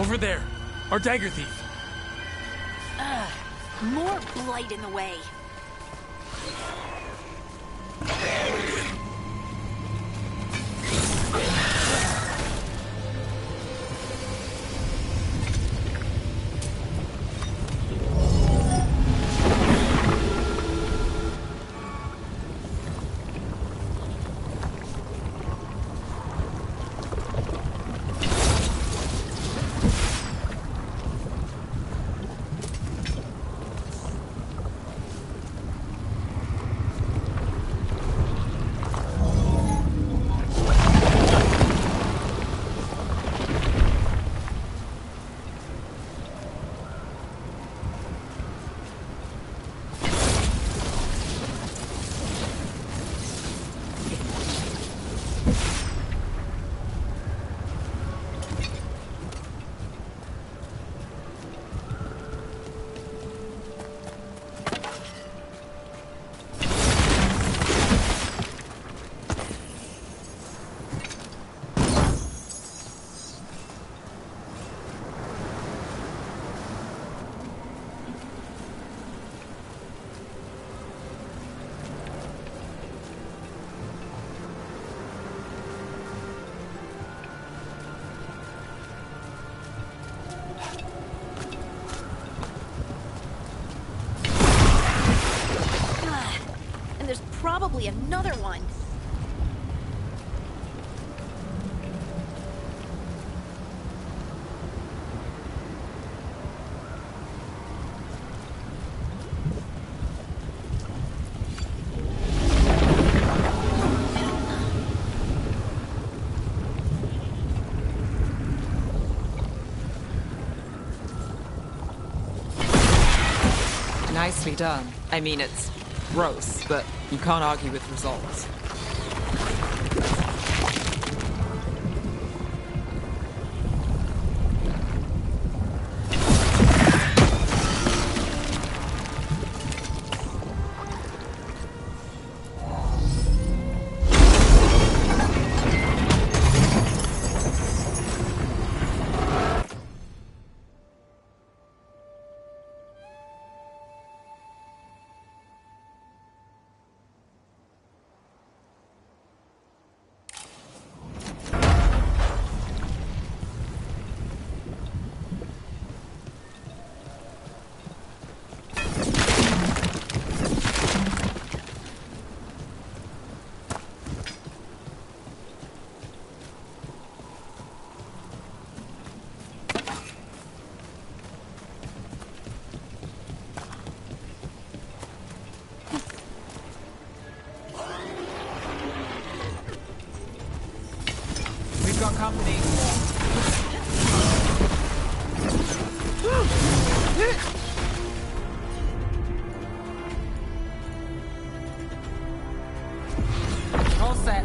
Over there. Our dagger thief. More blight in the way. Probably another one. Nicely done. I mean, it's gross, but you can't argue with results. Company. All set.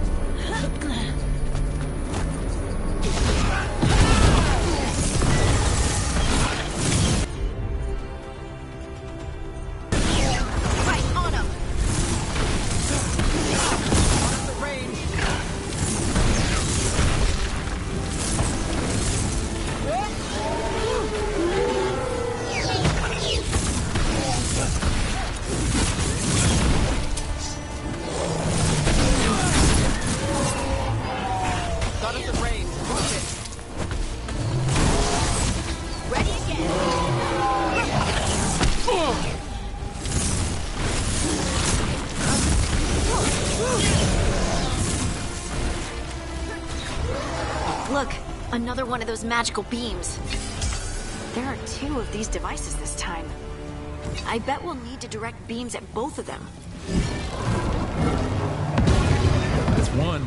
Right on him. On the range. Ready again. Look, another one of those magical beams. There are 2 of these devices this time. I bet we'll need to direct beams at both of them. That's one.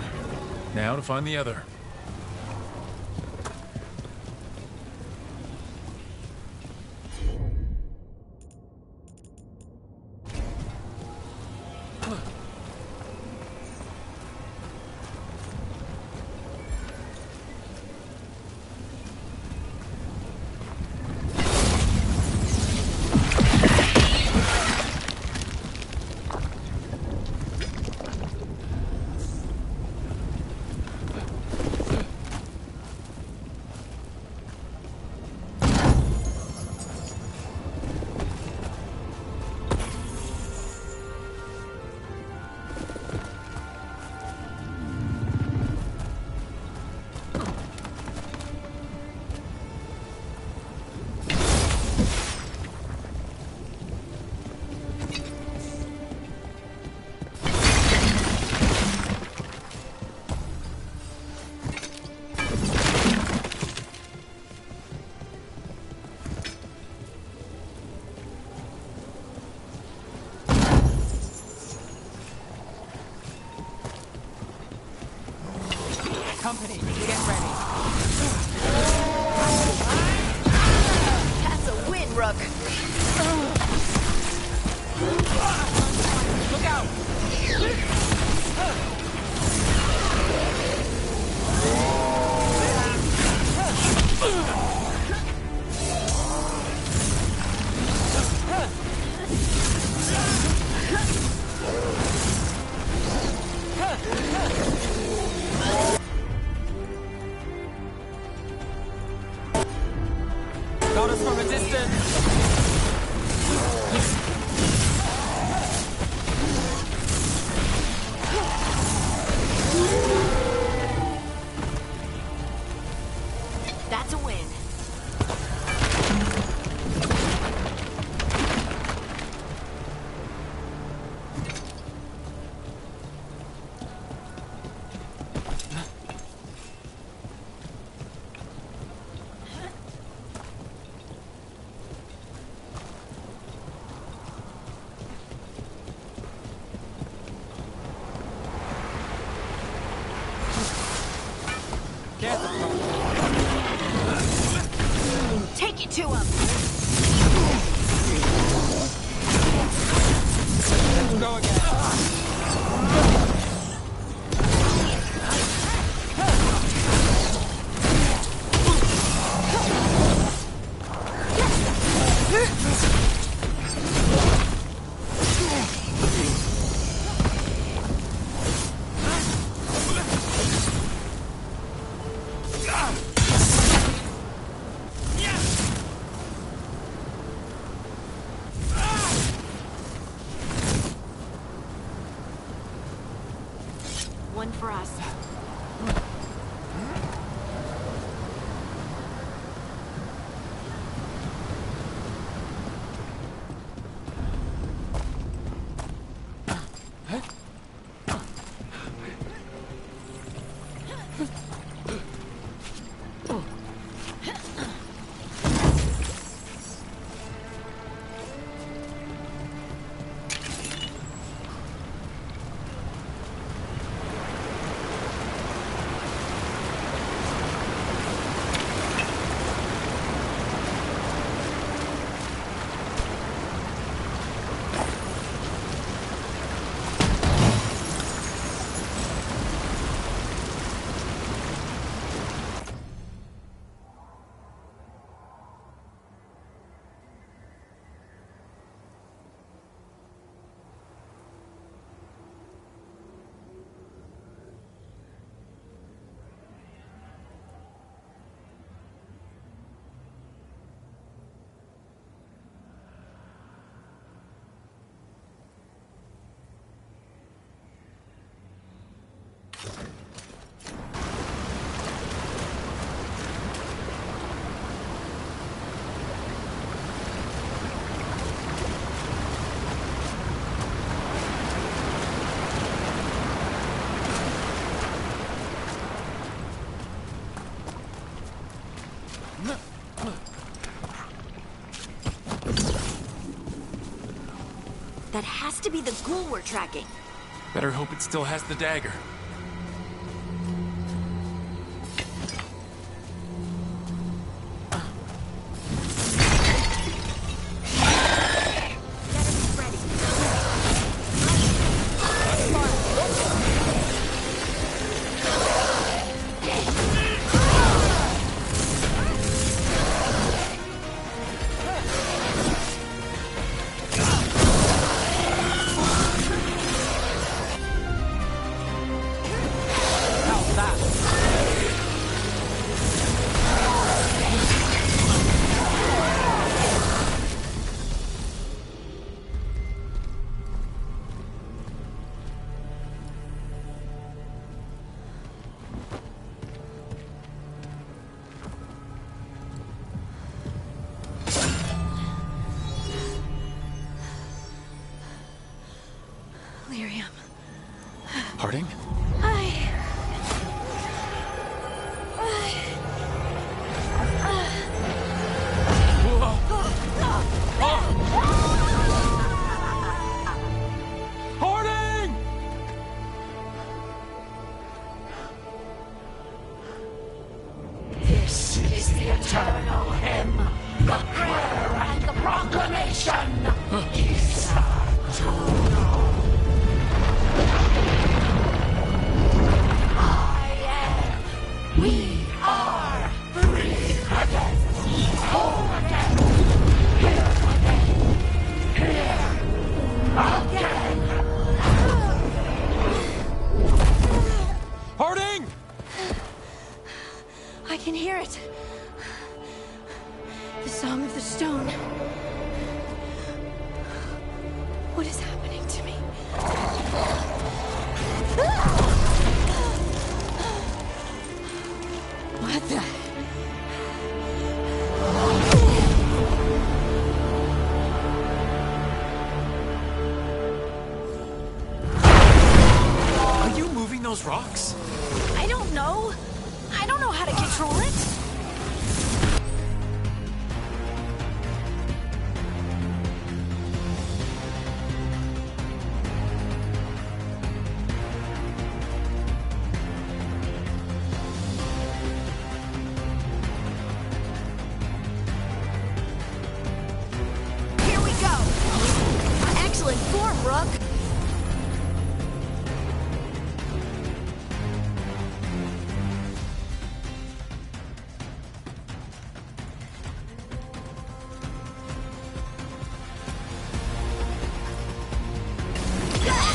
Now to find the other. luck. Look out! Got us from a distance. That's a win. Take it to him! Let's go again. One for us. That has to be the ghoul we're tracking. Better hope it still has the dagger. Harding? Harding! This is the eternal hymn, the prayer and the proclamation! Isa Juno! I am. We are free again! Home again! Here again! Here again! Harding! I can hear it. The Song of the Stone. What is happening to me? What the? Are you moving those rocks? I don't know. I don't know how to control it. Here we go. Excellent form, Rook.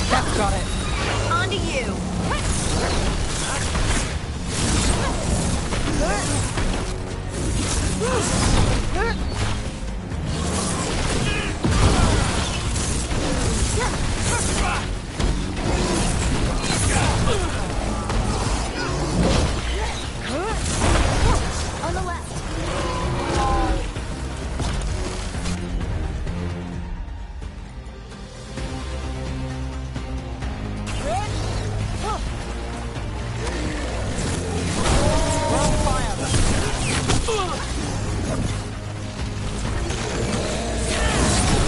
That's got it. On to you. On the left.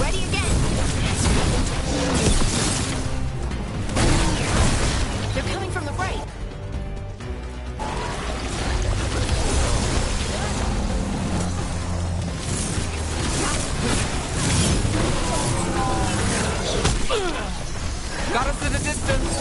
Ready again. They're coming from the right. Got us in the distance.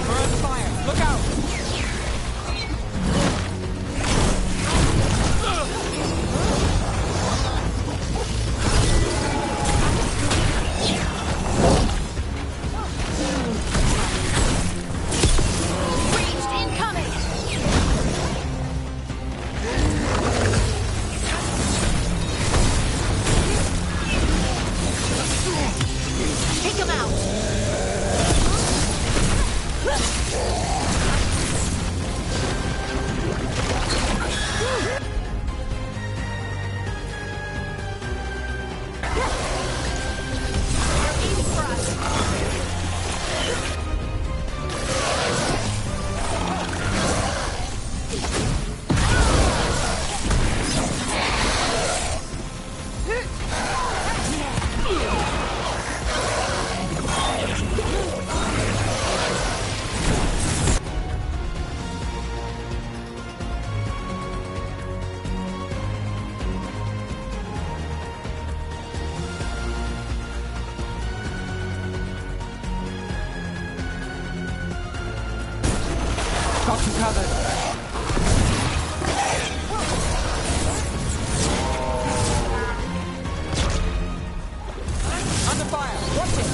We're on fire. Look out. Ranged incoming. Take him out. They're aiming for us. Got you covered. Under fire. Watch it.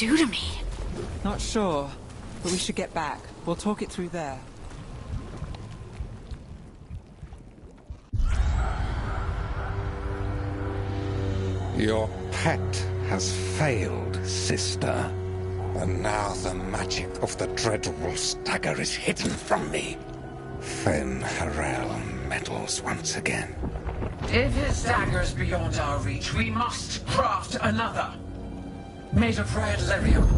do to me? Not sure, but we should get back. We'll talk it through there. Your pet has failed, sister. And now the magic of the Dreadwolf's dagger is hidden from me. Fen Harel meddles once again. If his dagger's beyond our reach, we must craft another. Made of red lyrium.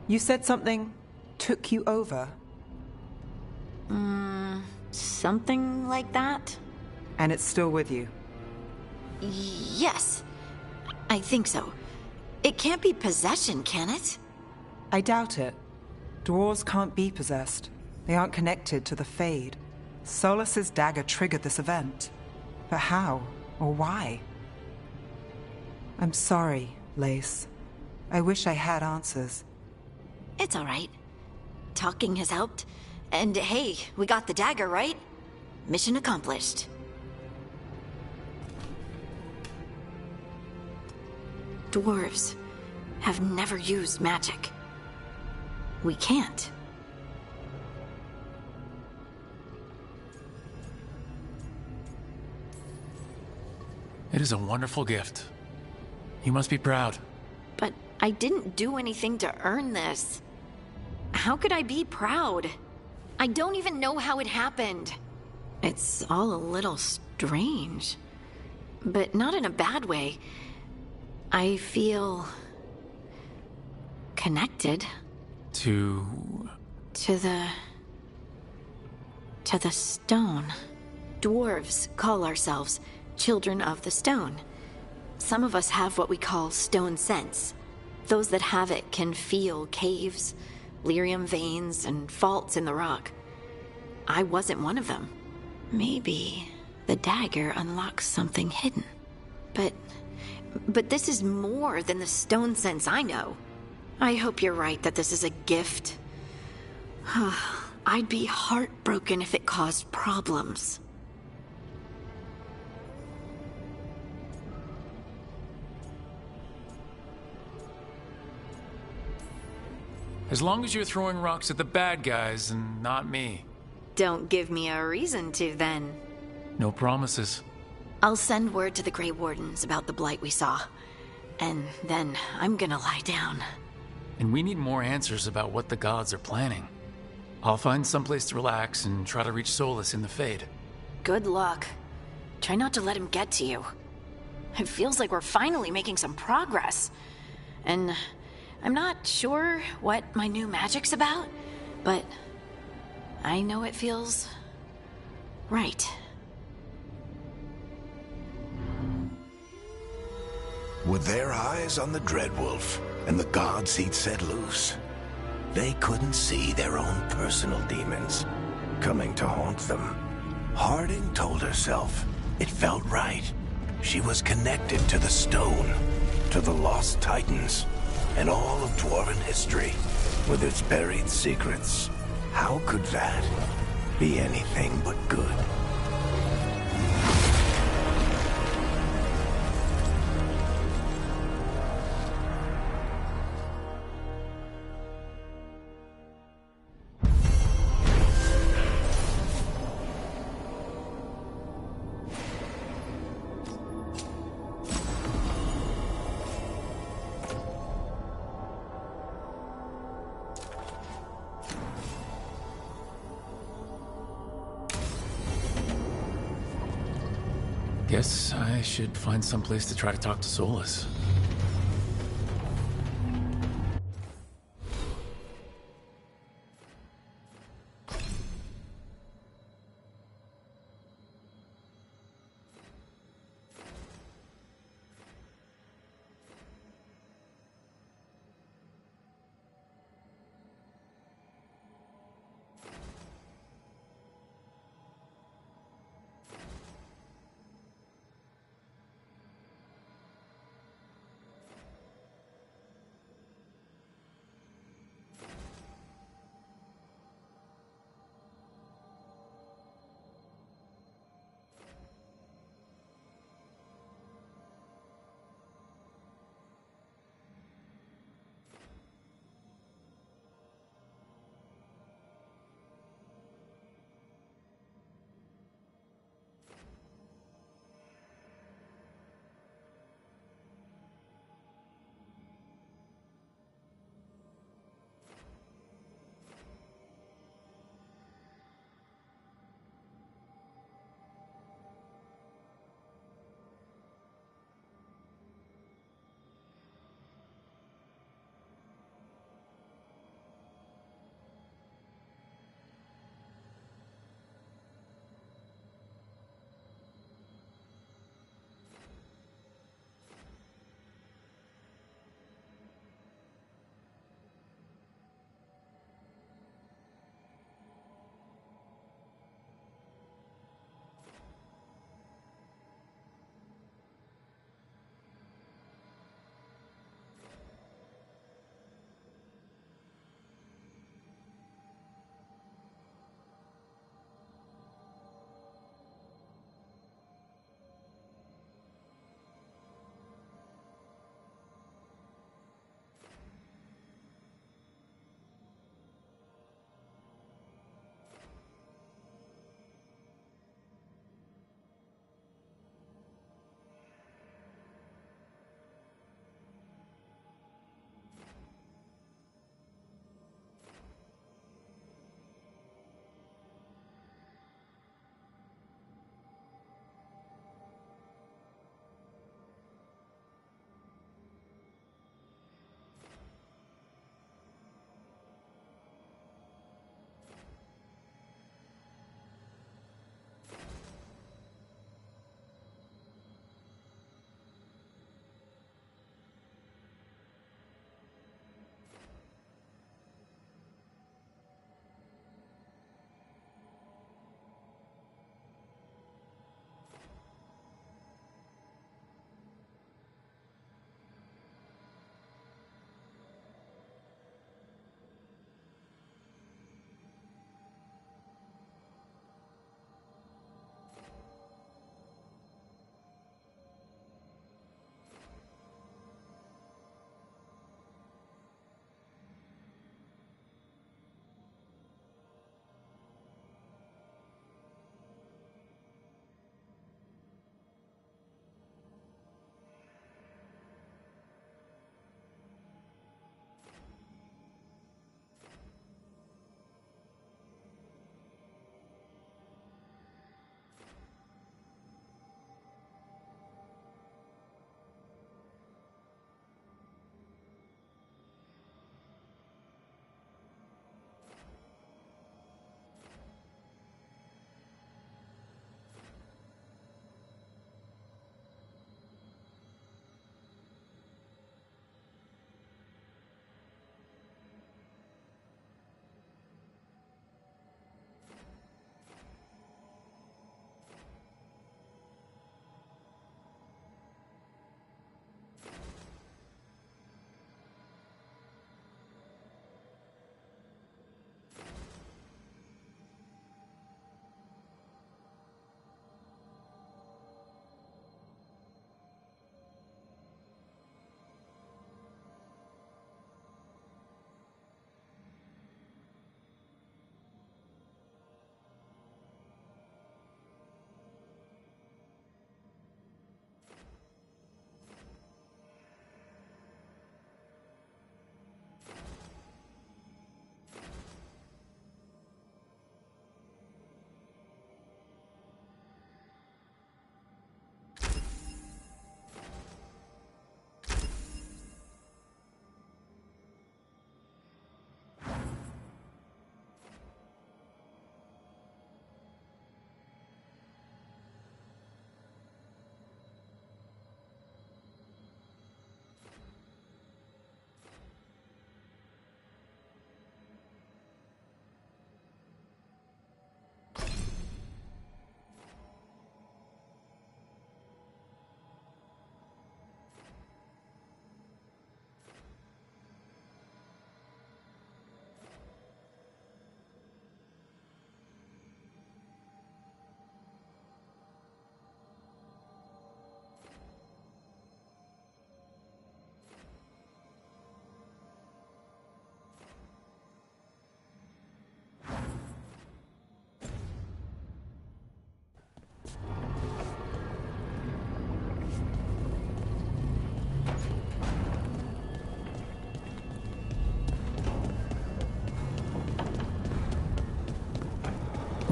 You said something took you over, Something like that? and it's still with you. Yes. I think so. It can't be possession, can it? I doubt it. Dwarves can't be possessed. They aren't connected to the Fade. Solus's dagger triggered this event. But how? Or why? I'm sorry, Lace. I wish I had answers. It's all right. Talking has helped. And hey, we got the dagger, right? Mission accomplished. Dwarves have never used magic. We can't. It is a wonderful gift. You must be proud. But I didn't do anything to earn this. How could I be proud? I don't even know how it happened. It's all a little strange. But not in a bad way. I feel... connected. To To the stone. Dwarves call ourselves children of the stone. Some of us have what we call stone sense. Those that have it can feel caves, lyrium veins, and faults in the rock. I wasn't one of them. Maybe the dagger unlocks something hidden. But this is more than the stone sense I know. I hope you're right that this is a gift. I'd be heartbroken if it caused problems. as long as you're throwing rocks at the bad guys and not me. Don't give me a reason to, then. No promises. I'll send word to the Grey Wardens about the blight we saw. And then I'm gonna lie down. And we need more answers about what the gods are planning. I'll find someplace to relax and try to reach Solus in the Fade. Good luck. Try not to let him get to you. It feels like we're finally making some progress. And I'm not sure what my new magic's about, but I know it feels right. With their eyes on the Dreadwolf and the gods he'd set loose, they couldn't see their own personal demons coming to haunt them. Harding told herself it felt right. She was connected to the stone, to the lost titans, and all of Dwarven history, with its buried secrets. How could that be anything but good? Guess I should find someplace to try to talk to Solus.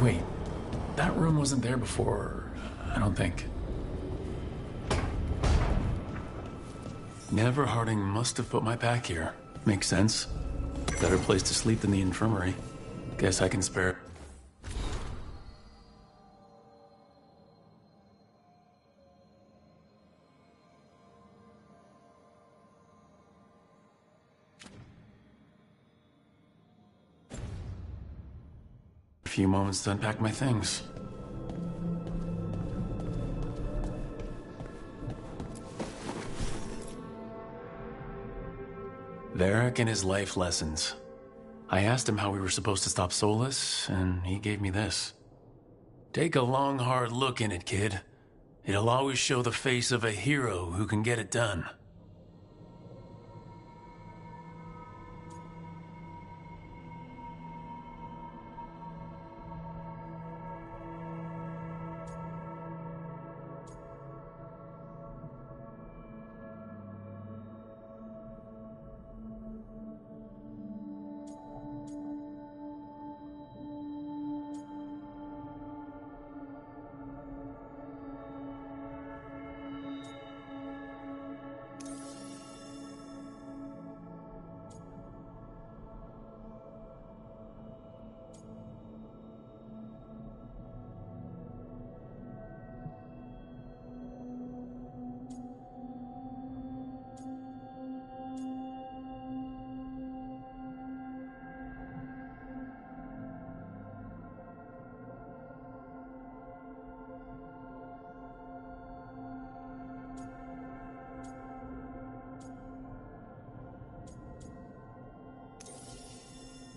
Wait, that room wasn't there before, I don't think. Never Harding must have put my pack here. Makes sense. Better place to sleep than the infirmary. Guess I can spare. A few moments to unpack my things. Varric and his life lessons. I asked him how we were supposed to stop Solus, and he gave me this. Take a long, hard look in it, kid. It'll always show the face of a hero who can get it done.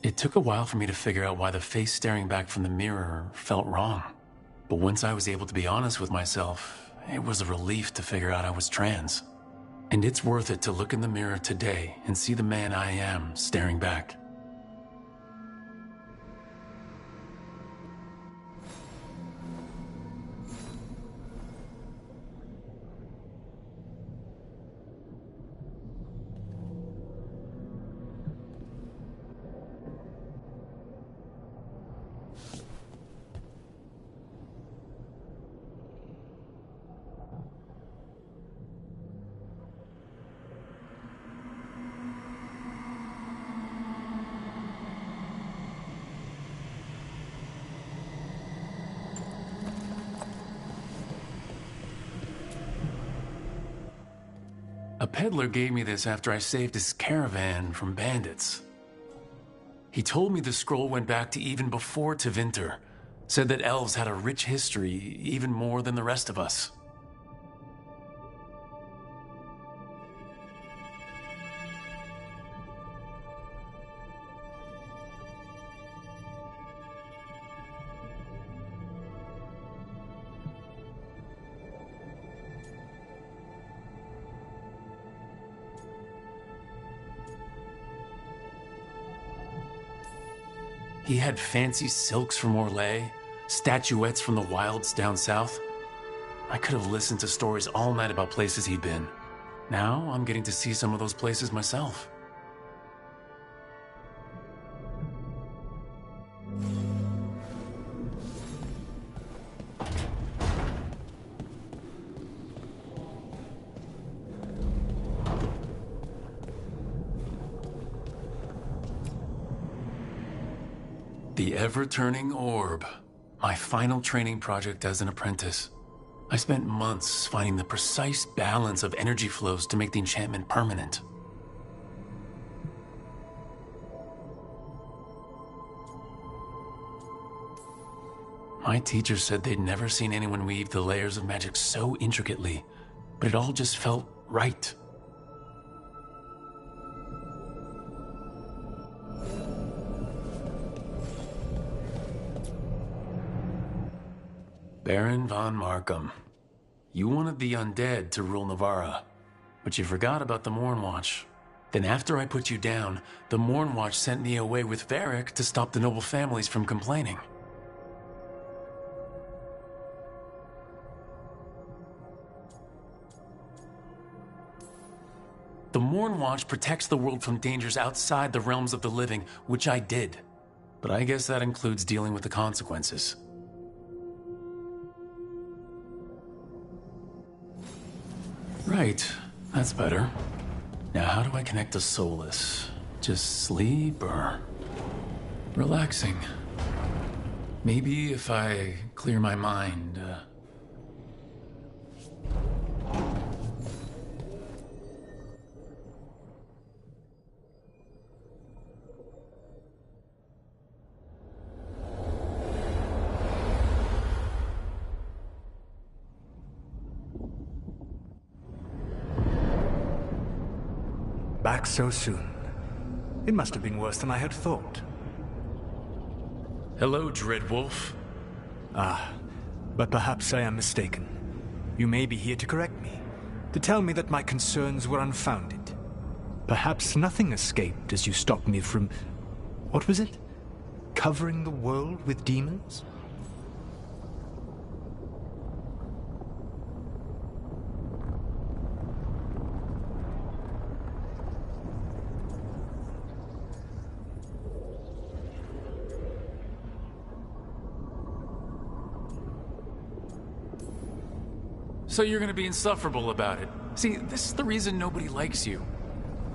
It took a while for me to figure out why the face staring back from the mirror felt wrong. But once I was able to be honest with myself, it was a relief to figure out I was trans. And it's worth it to look in the mirror today and see the man I am staring back. A peddler gave me this after I saved his caravan from bandits. He told me the scroll went back to even before Tevinter, said that elves had a rich history, even more than the rest of us. He had fancy silks from Orlais, statuettes from the wilds down south. I could have listened to stories all night about places he'd been. Now I'm getting to see some of those places myself. The ever-turning orb. My final training project as an apprentice. I spent months finding the precise balance of energy flows to make the enchantment permanent. My teacher said they'd never seen anyone weave the layers of magic so intricately, but it all just felt right. Baron von Markham, you wanted the undead to rule Navarra, but you forgot about the Mornwatch. Then after I put you down, the Mornwatch sent me away with Varric to stop the noble families from complaining. The Mornwatch protects the world from dangers outside the realms of the living, which I did. but I guess that includes dealing with the consequences. Right, that's better. Now how do I connect to Solus? Just sleep or relaxing? Maybe if I clear my mind, Back so soon. It must have been worse than I had thought. Hello, Dreadwolf. But perhaps I am mistaken. You may be here to correct me, to tell me that my concerns were unfounded. Perhaps nothing escaped as you stopped me from... what was it? Covering the world with demons? So you're gonna be insufferable about it. See, this is the reason nobody likes you.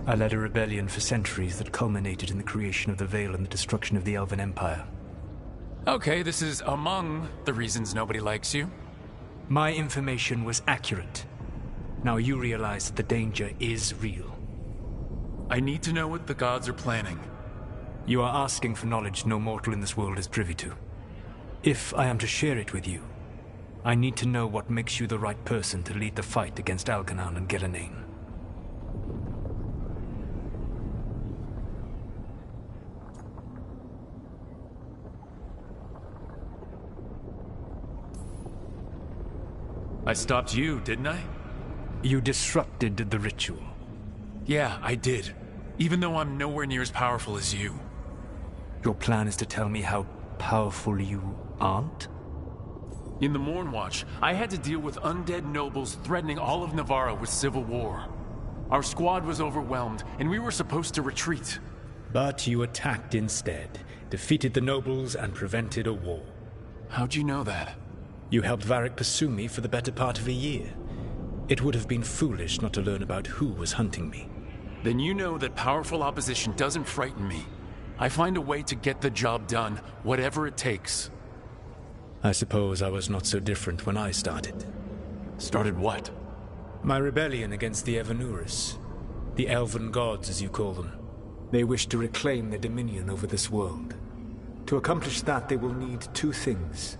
I led a rebellion for centuries that culminated in the creation of the Veil and the destruction of the Elven Empire. Okay, this is among the reasons nobody likes you. My information was accurate. Now you realize that the danger is real. I need to know what the gods are planning. You are asking for knowledge no mortal in this world is privy to. If I am to share it with you, I need to know what makes you the right person to lead the fight against Algernon and Gillenane. I stopped you, didn't I? You disrupted the ritual. Yeah, I did. Even though I'm nowhere near as powerful as you. Your plan is to tell me how powerful you aren't? In the Mornwatch, I had to deal with undead nobles threatening all of Navarra with civil war. Our squad was overwhelmed, and we were supposed to retreat. But you attacked instead, defeated the nobles, and prevented a war. How'd you know that? You helped Varric pursue me for the better part of a year. It would have been foolish not to learn about who was hunting me. Then you know that powerful opposition doesn't frighten me. I find a way to get the job done, whatever it takes. I suppose I was not so different when I started. Started what? My rebellion against the Evanuris. The Elven Gods, as you call them. They wish to reclaim their dominion over this world. To accomplish that, they will need two things.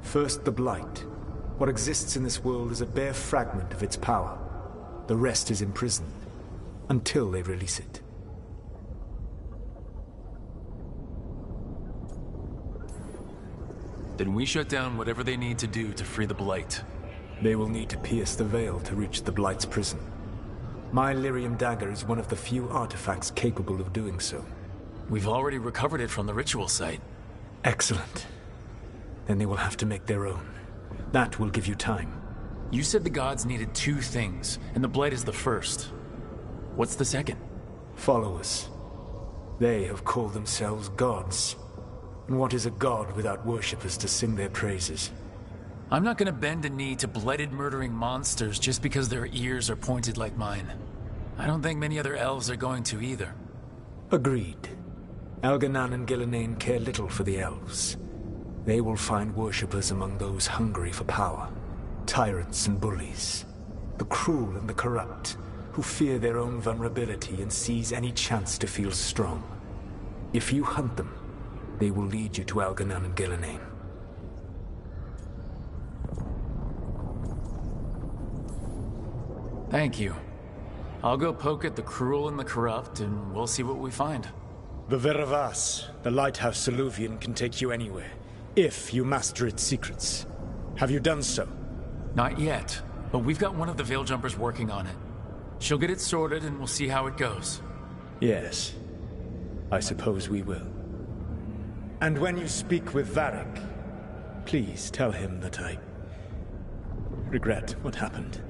First, the Blight. What exists in this world is a bare fragment of its power. The rest is imprisoned, until they release it. Then we shut down whatever they need to do to free the Blight. They will need to pierce the veil to reach the Blight's prison. My Lyrium dagger is one of the few artifacts capable of doing so. We've already recovered it from the ritual site. Excellent. Then they will have to make their own. That will give you time. You said the gods needed two things, and the Blight is the first. What's the second? Followers. They have called themselves gods. And what is a god without worshippers to sing their praises? I'm not gonna bend a knee to blighted murdering monsters just because their ears are pointed like mine. I don't think many other elves are going to either. Agreed. Algernon and Gillenane care little for the elves. They will find worshippers among those hungry for power. Tyrants and bullies. The cruel and the corrupt, who fear their own vulnerability and seize any chance to feel strong. If you hunt them, they will lead you to Algernon and Gillenane. Thank you. I'll go poke at the cruel and the corrupt, and we'll see what we find. The Veravas, the lighthouse Soluvian, can take you anywhere, if you master its secrets. Have you done so? Not yet, but we've got one of the Veil Jumpers working on it. She'll get it sorted, and we'll see how it goes. Yes. I suppose we will. And when you speak with Varric, please tell him that I regret what happened.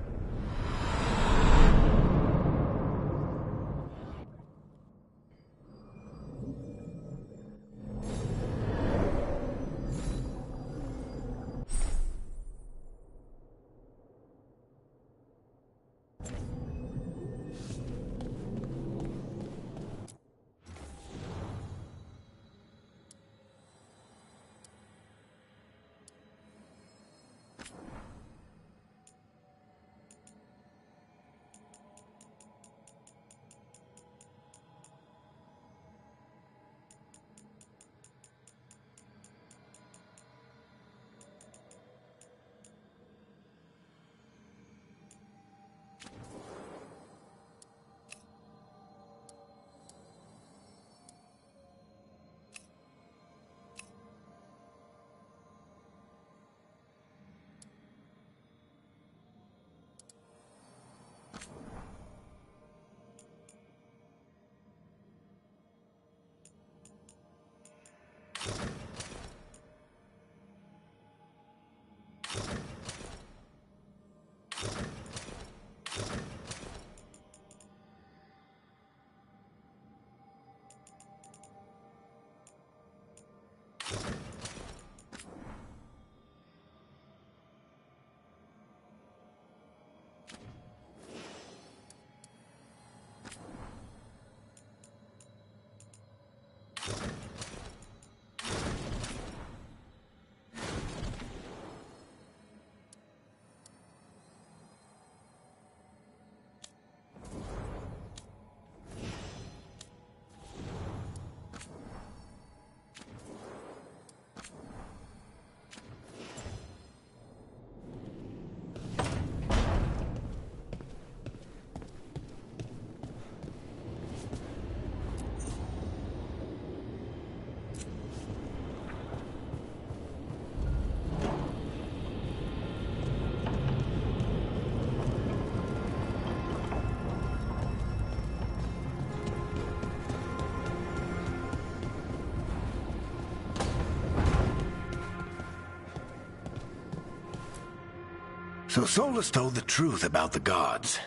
So Solus told the truth about the gods.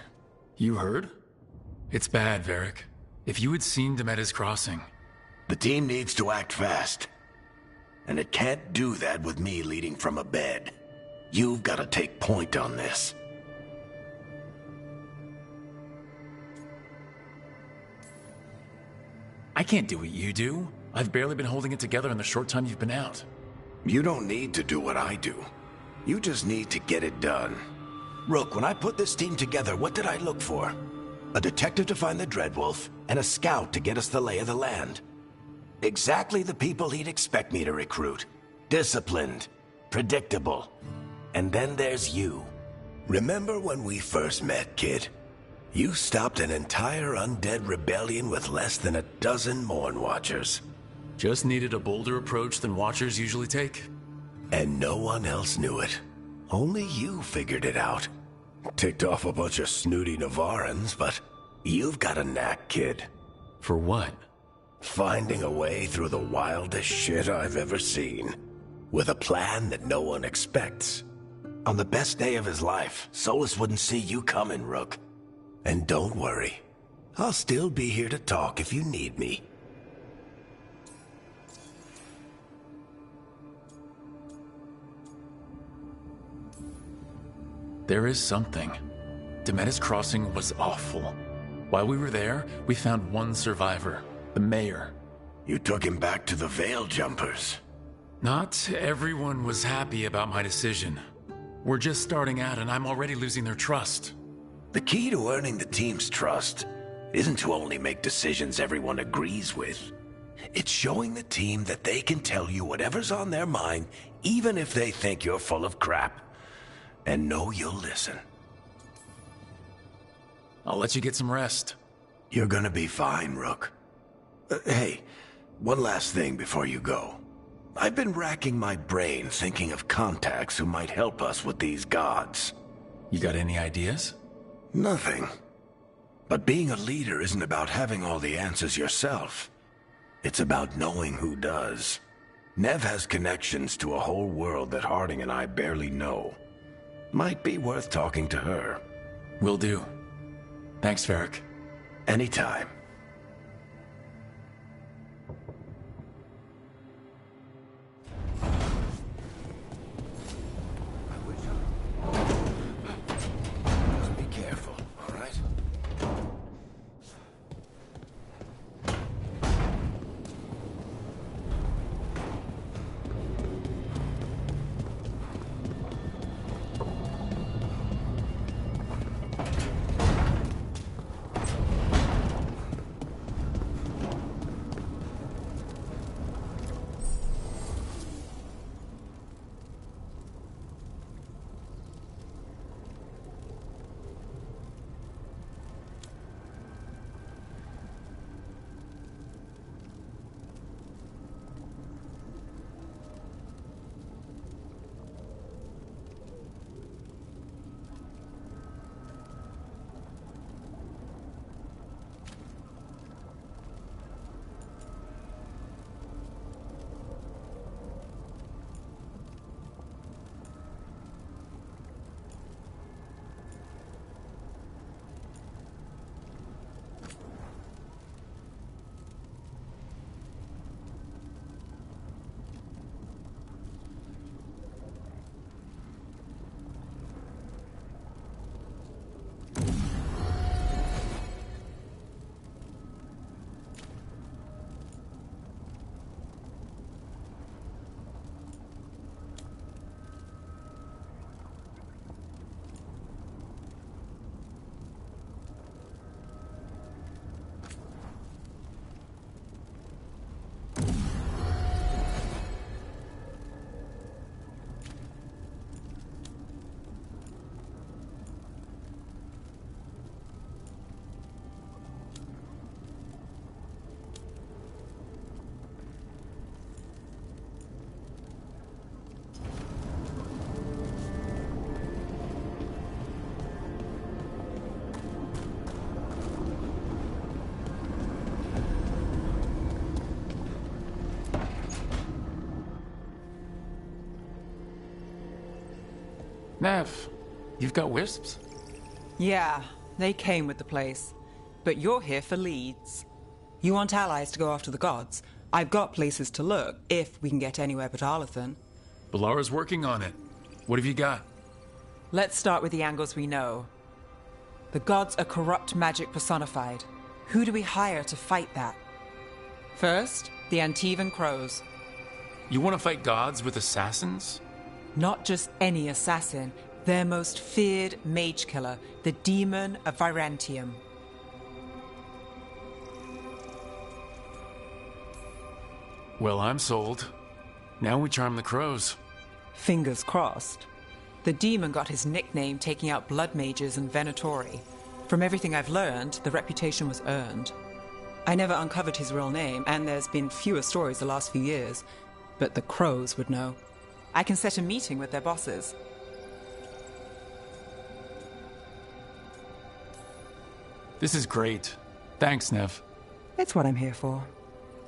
You heard? It's bad, Varric. If you had seen Demeter's crossing... The team needs to act fast. And it can't do that with me leading from a bed. You've got to take point on this. I can't do what you do. I've barely been holding it together in the short time you've been out. You don't need to do what I do. You just need to get it done. Rook, when I put this team together, what did I look for? A detective to find the Dreadwolf, and a scout to get us the lay of the land. Exactly the people he'd expect me to recruit. Disciplined, predictable. And then there's you. Remember when we first met, kid? You stopped an entire undead rebellion with less than a dozen Morn Watchers. Just needed a bolder approach than Watchers usually take. And no one else knew it. Only you figured it out. Ticked off a bunch of snooty Navarrans, but you've got a knack, kid. For what? Finding a way through the wildest shit I've ever seen. With a plan that no one expects. On the best day of his life, Solus wouldn't see you coming, Rook. And don't worry. I'll still be here to talk if you need me. There is something. Demeter's crossing was awful. While we were there, we found one survivor, the mayor. You took him back to the Veil Jumpers. Not everyone was happy about my decision. We're just starting out and I'm already losing their trust. The key to earning the team's trust isn't to only make decisions everyone agrees with. It's showing the team that they can tell you whatever's on their mind, even if they think you're full of crap. And know you'll listen. I'll let you get some rest. You're gonna be fine, Rook. Hey, one last thing before you go. I've been racking my brain thinking of contacts who might help us with these gods. You got any ideas? Nothing. But being a leader isn't about having all the answers yourself. It's about knowing who does. Nev has connections to a whole world that Harding and I barely know. Might be worth talking to her. Will do. Thanks, Varric. Anytime. Just be careful, all right? Nev, You've got wisps? Yeah, they came with the place. But you're here for leads. You want allies to go after the gods. I've got places to look, if we can get anywhere but Arlathan. Balara's working on it. What have you got? Let's start with the angles we know. The gods are corrupt magic personified. Who do we hire to fight that? First, the Antivan Crows. You want to fight gods with assassins? Not just any assassin, their most feared mage killer, the Demon of Virantium. Well, I'm sold. Now we charm the crows. Fingers crossed. The demon got his nickname taking out blood mages and Venatori. From everything I've learned, the reputation was earned. I never uncovered his real name, and there's been fewer stories the last few years, but the crows would know. I can set a meeting with their bosses. This is great. Thanks, Nev. It's what I'm here for.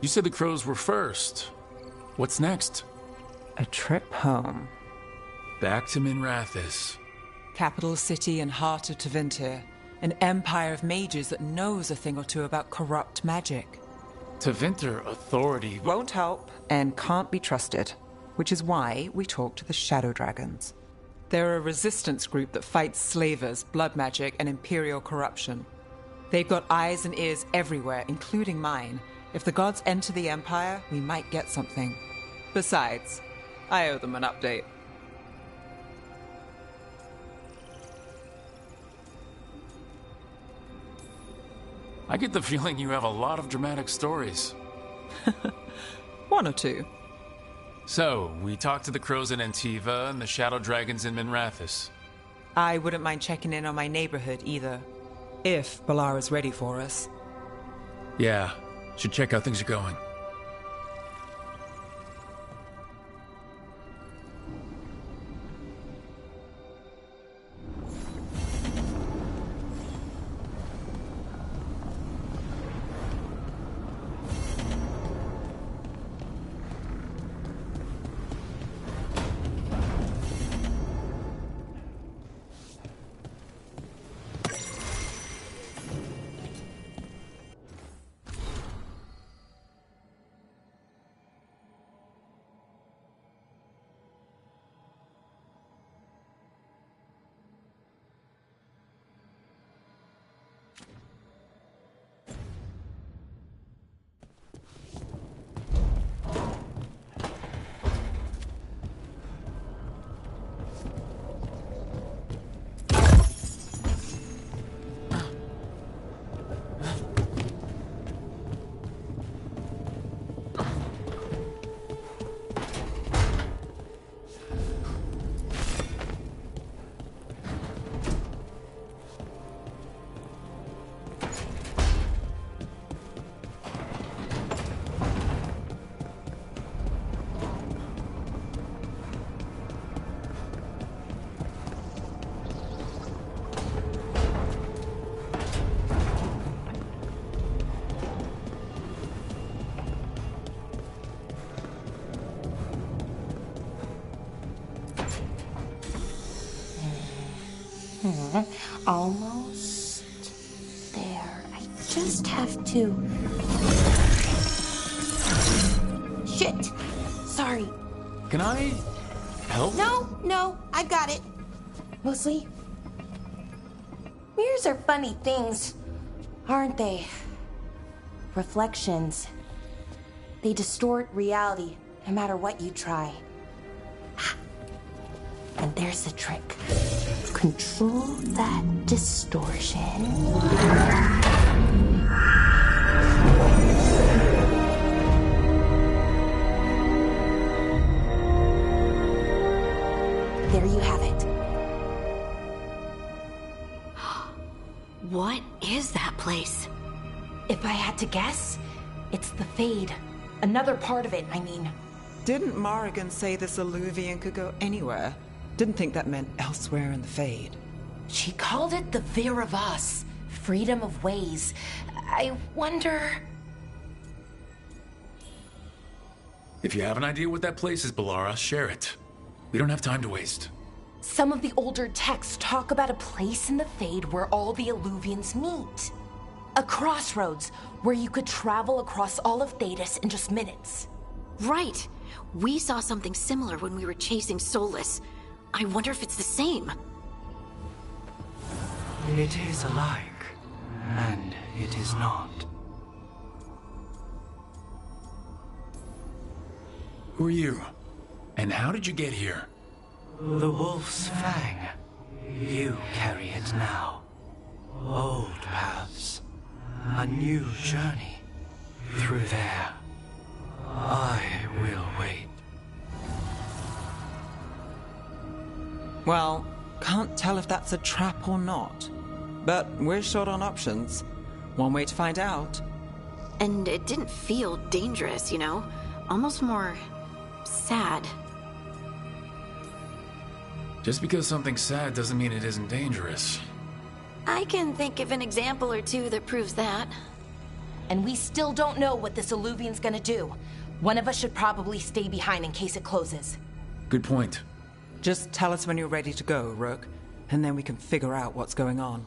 You said the crows were first. What's next? A trip home. Back to Minrathis. Capital city and heart of Tevinter. An empire of mages that knows a thing or two about corrupt magic. Tevinter authority Won't help and can't be trusted, which is why we talk to the Shadow Dragons. They're a resistance group that fights slavers, blood magic, and imperial corruption. They've got eyes and ears everywhere, including mine. If the gods enter the Empire, we might get something. Besides, I owe them an update. I get the feeling you have a lot of dramatic stories. One or two. So, we talked to the crows in Antiva and the shadow dragons in Minrathis. I wouldn't mind checking in on my neighborhood either. If Balara's ready for us. Yeah, should check how things are going. Almost there. I just have to... Shit! Sorry. Can I help? No, I got it. Mostly, mirrors are funny things, aren't they? Reflections. They distort reality, no matter what you try. And there's the trick. Control that distortion. There you have it. What is that place? If I had to guess, it's the Fade. Another part of it, I mean. Didn't Morrigan say this Alluvian could go anywhere? Didn't think that meant elsewhere in the Fade. She called it the Veer of Us, freedom of ways. I wonder... If you have an idea what that place is, Balara, share it. We don't have time to waste. Some of the older texts talk about a place in the Fade where all the Illuvians meet. A crossroads where you could travel across all of Thedas in just minutes. Right. We saw something similar when we were chasing Solus. I wonder if it's the same. It is alike, and it is not. Who are you? And how did you get here? The Wolf's Fang. You carry it now. Old paths. A new journey. Through there. I will wait. Well, can't tell if that's a trap or not. But we're short on options. One way to find out. And it didn't feel dangerous, you know? Almost more sad. Just because something's sad doesn't mean it isn't dangerous. I can think of an example or two that proves that. And we still don't know what this Illuvian's gonna do. One of us should probably stay behind in case it closes. Good point. Just tell us when you're ready to go, Rook, and then we can figure out what's going on.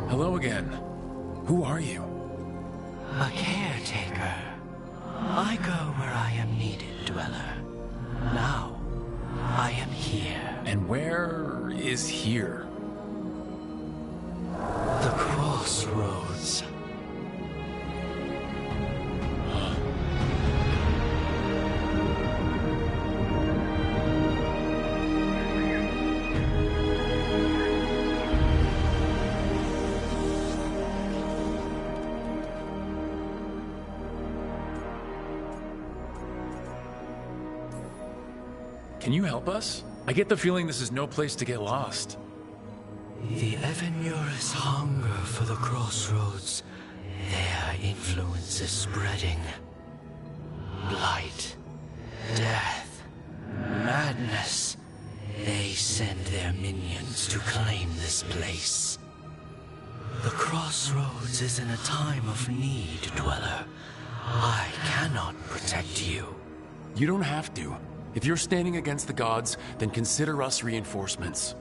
Hello again. Who are you? A caretaker. I go where I am needed, Dweller. Now, I am here. And where is here? The crossroads. Can you help us? I get the feeling this is no place to get lost. The Evanurus hunger for the crossroads. Their influence is spreading. Blight, death, madness. They send their minions to claim this place. The crossroads is in a time of need, Dweller. I cannot protect you. You don't have to. If you're standing against the gods, then consider us reinforcements.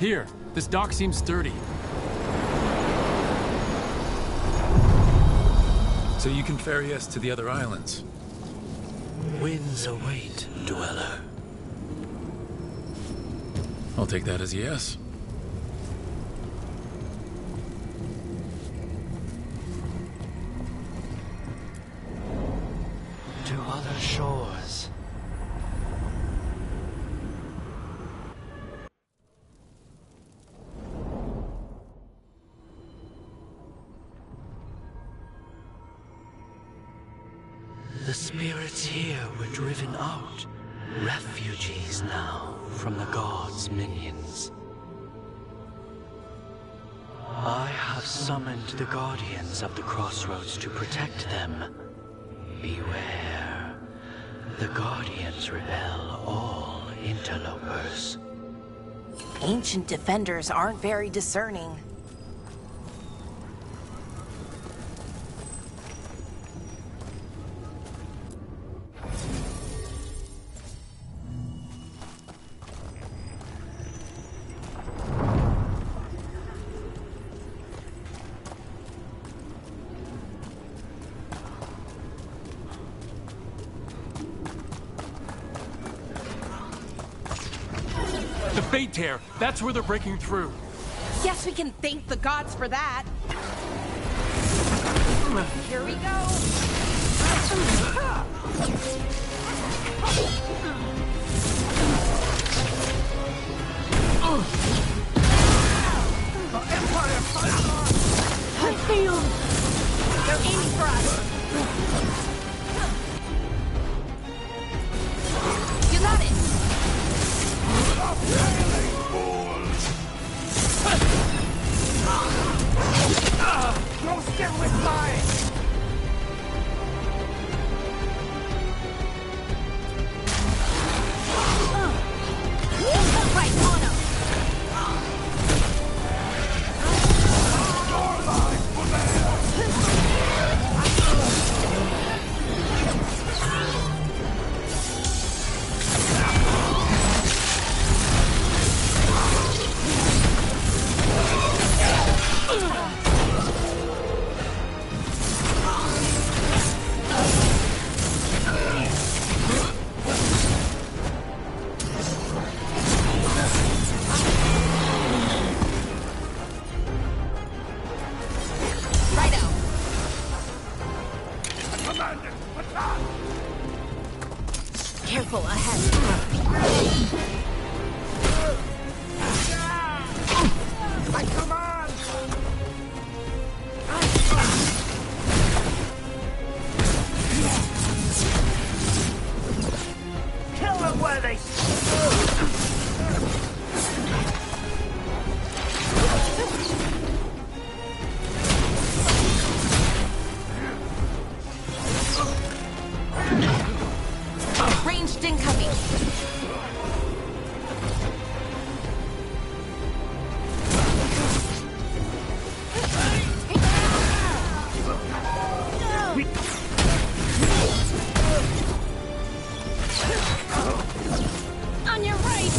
Here, this dock seems sturdy. So you can ferry us to the other islands. Winds await, Dweller. I'll take that as a yes. To other shores. The spirits here were driven out. Refugees now from the gods' minions. I have summoned the guardians of the crossroads to protect them. Beware. The guardians repel all interlopers. Ancient defenders aren't very discerning. The Fate Tear! That's where they're breaking through. Guess we can thank the gods for that. Here we go. I feel they're aiming for us. You got it. Don't stick with mine! Right on him! Careful ahead. My command! Kill them where they Ranged incoming. On your right.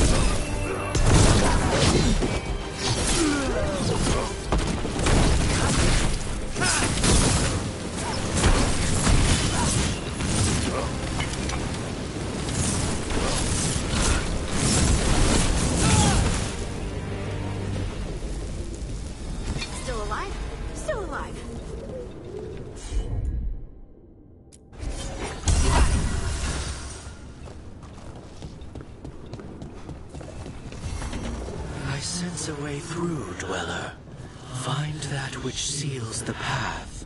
Still alive? Still alive. I sense a way through, Dweller. Find that which seals the path.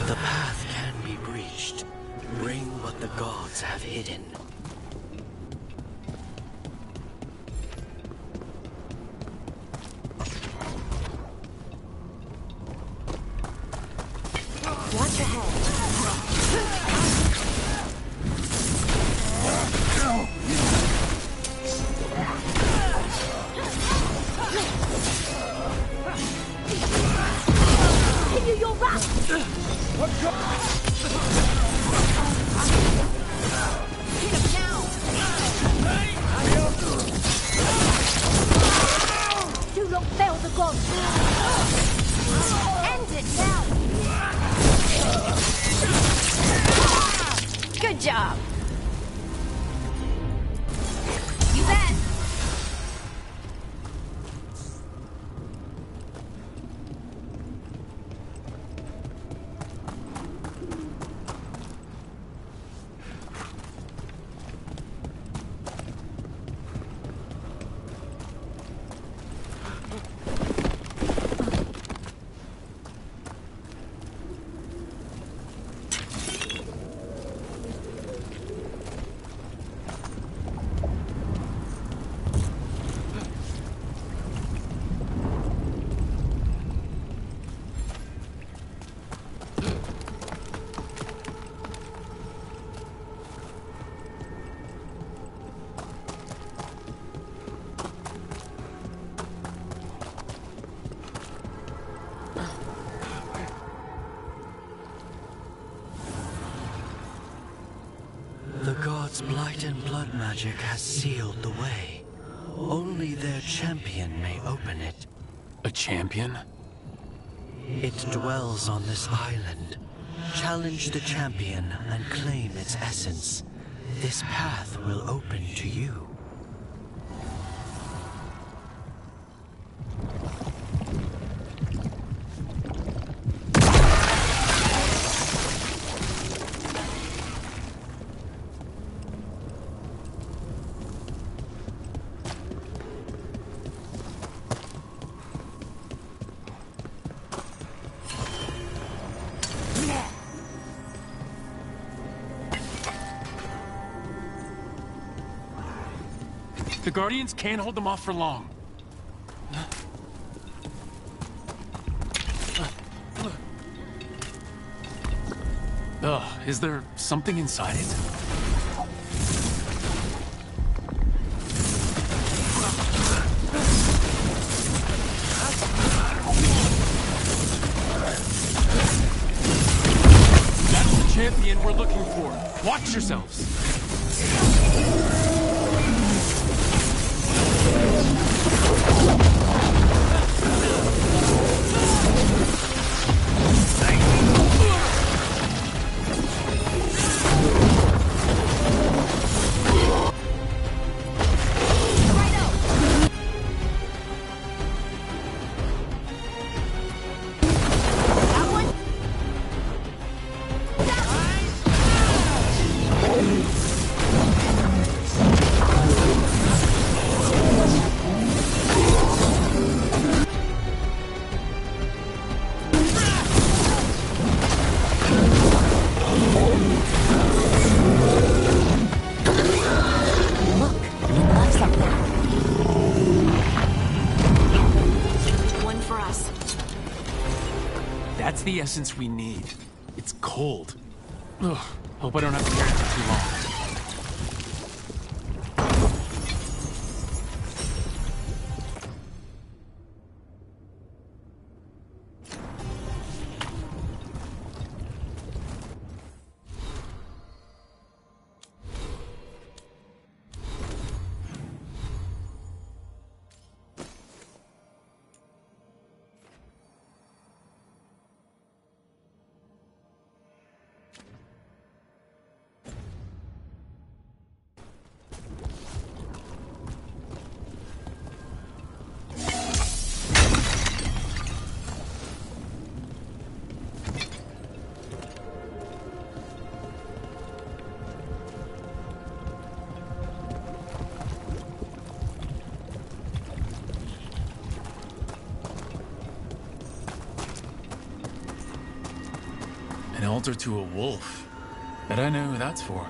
The path can be breached. Bring what the gods have hidden. Watch ahead. Continue your route. Hit him now. Do not fail the gods. End it now. Good job. You bet. light and blood magic has sealed the way. Only their champion may open it. A champion? It dwells on this island. Challenge the champion and claim its essence. This path will open to you. The Guardians can't hold them off for long. Is there something inside it? That's the champion we're looking for. Watch yourselves. That's the essence we need. It's cold. Ugh, hope I don't have to carry it for too long. An altar to a wolf. Bet I know who that's for.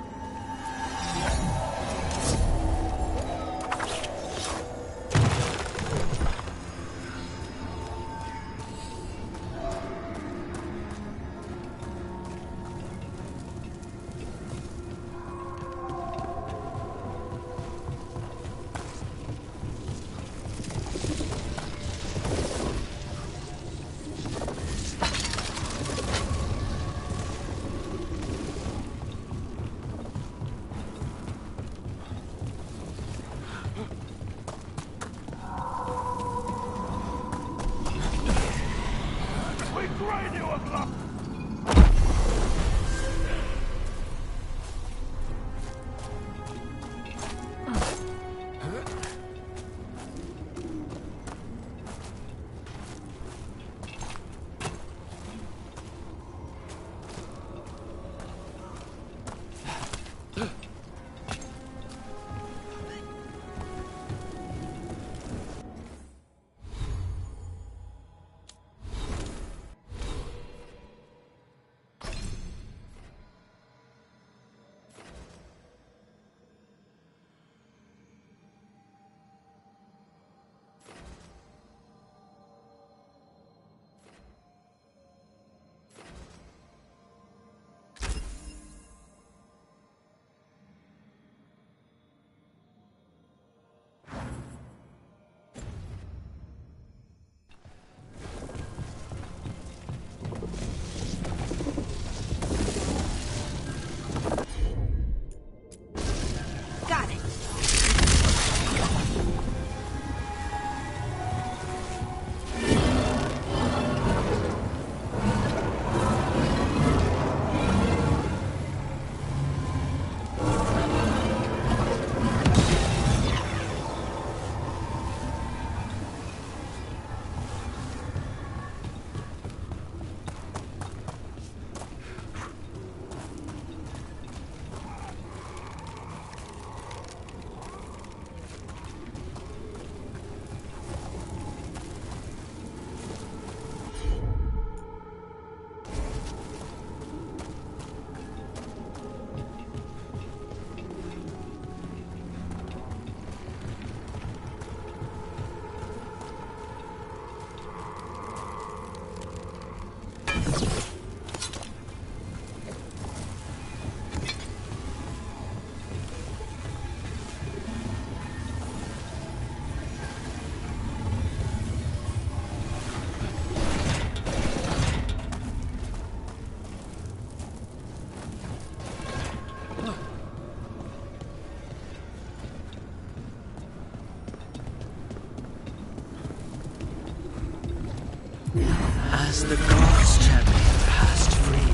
As the gods' champion passed freely,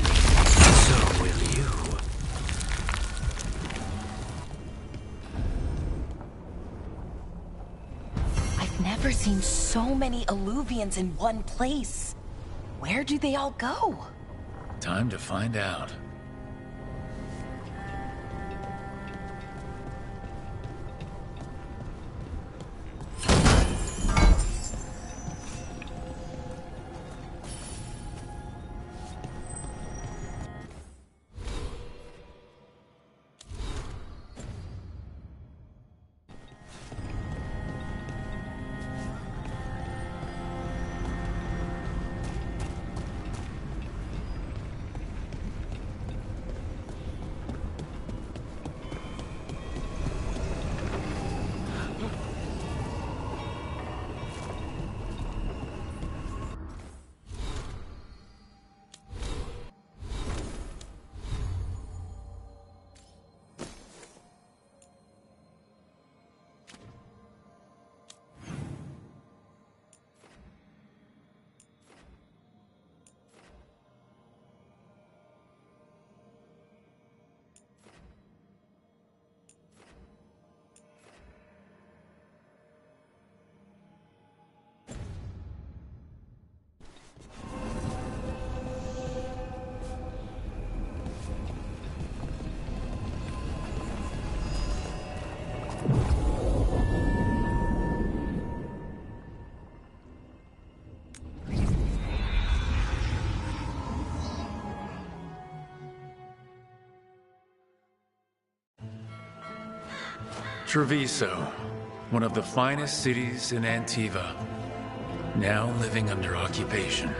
so will you. I've never seen so many Alluvians in one place. Where do they all go? Time to find out. Treviso, one of the finest cities in Antiva, now living under occupation.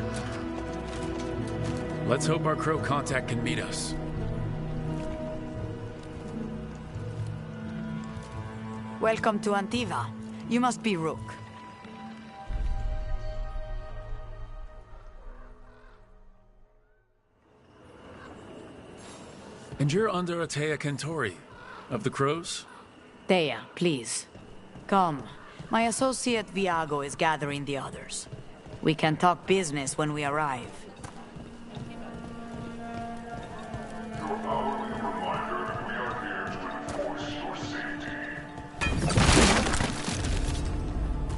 Let's hope our Crow contact can meet us. Welcome to Antiva. You must be Rook. And you're under Atea Kentori, of the Crows? Thea, please. Come. My associate Viago is gathering the others. We can talk business when we arrive.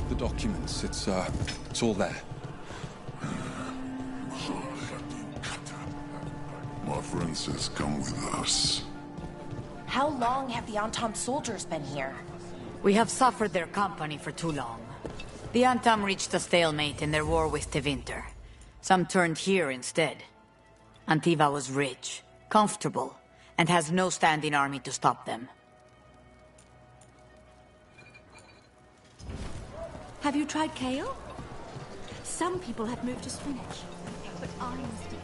The documents, it's all there. My friend says come with us. How long have the Antam soldiers been here? We have suffered their company for too long. The Antam reached a stalemate in their war with Tevinter. Some turned here instead. Antiva was rich, comfortable, and has no standing army to stop them. Have you tried kale? Some people have moved to spinach, but I'm sticking.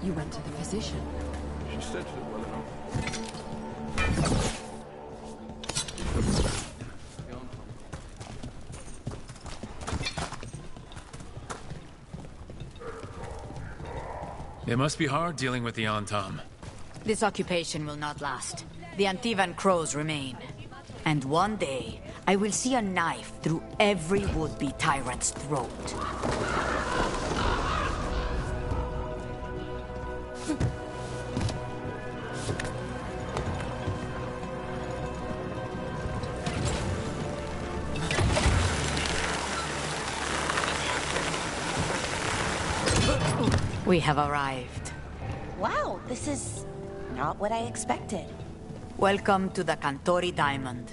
You went to the physician. She said she well enough. It must be hard dealing with the Antam. This occupation will not last. The Antivan Crows remain. And one day, I will see a knife through every would-be tyrant's throat. We have arrived. Wow, this is not what I expected. Welcome to the Cantori Diamond.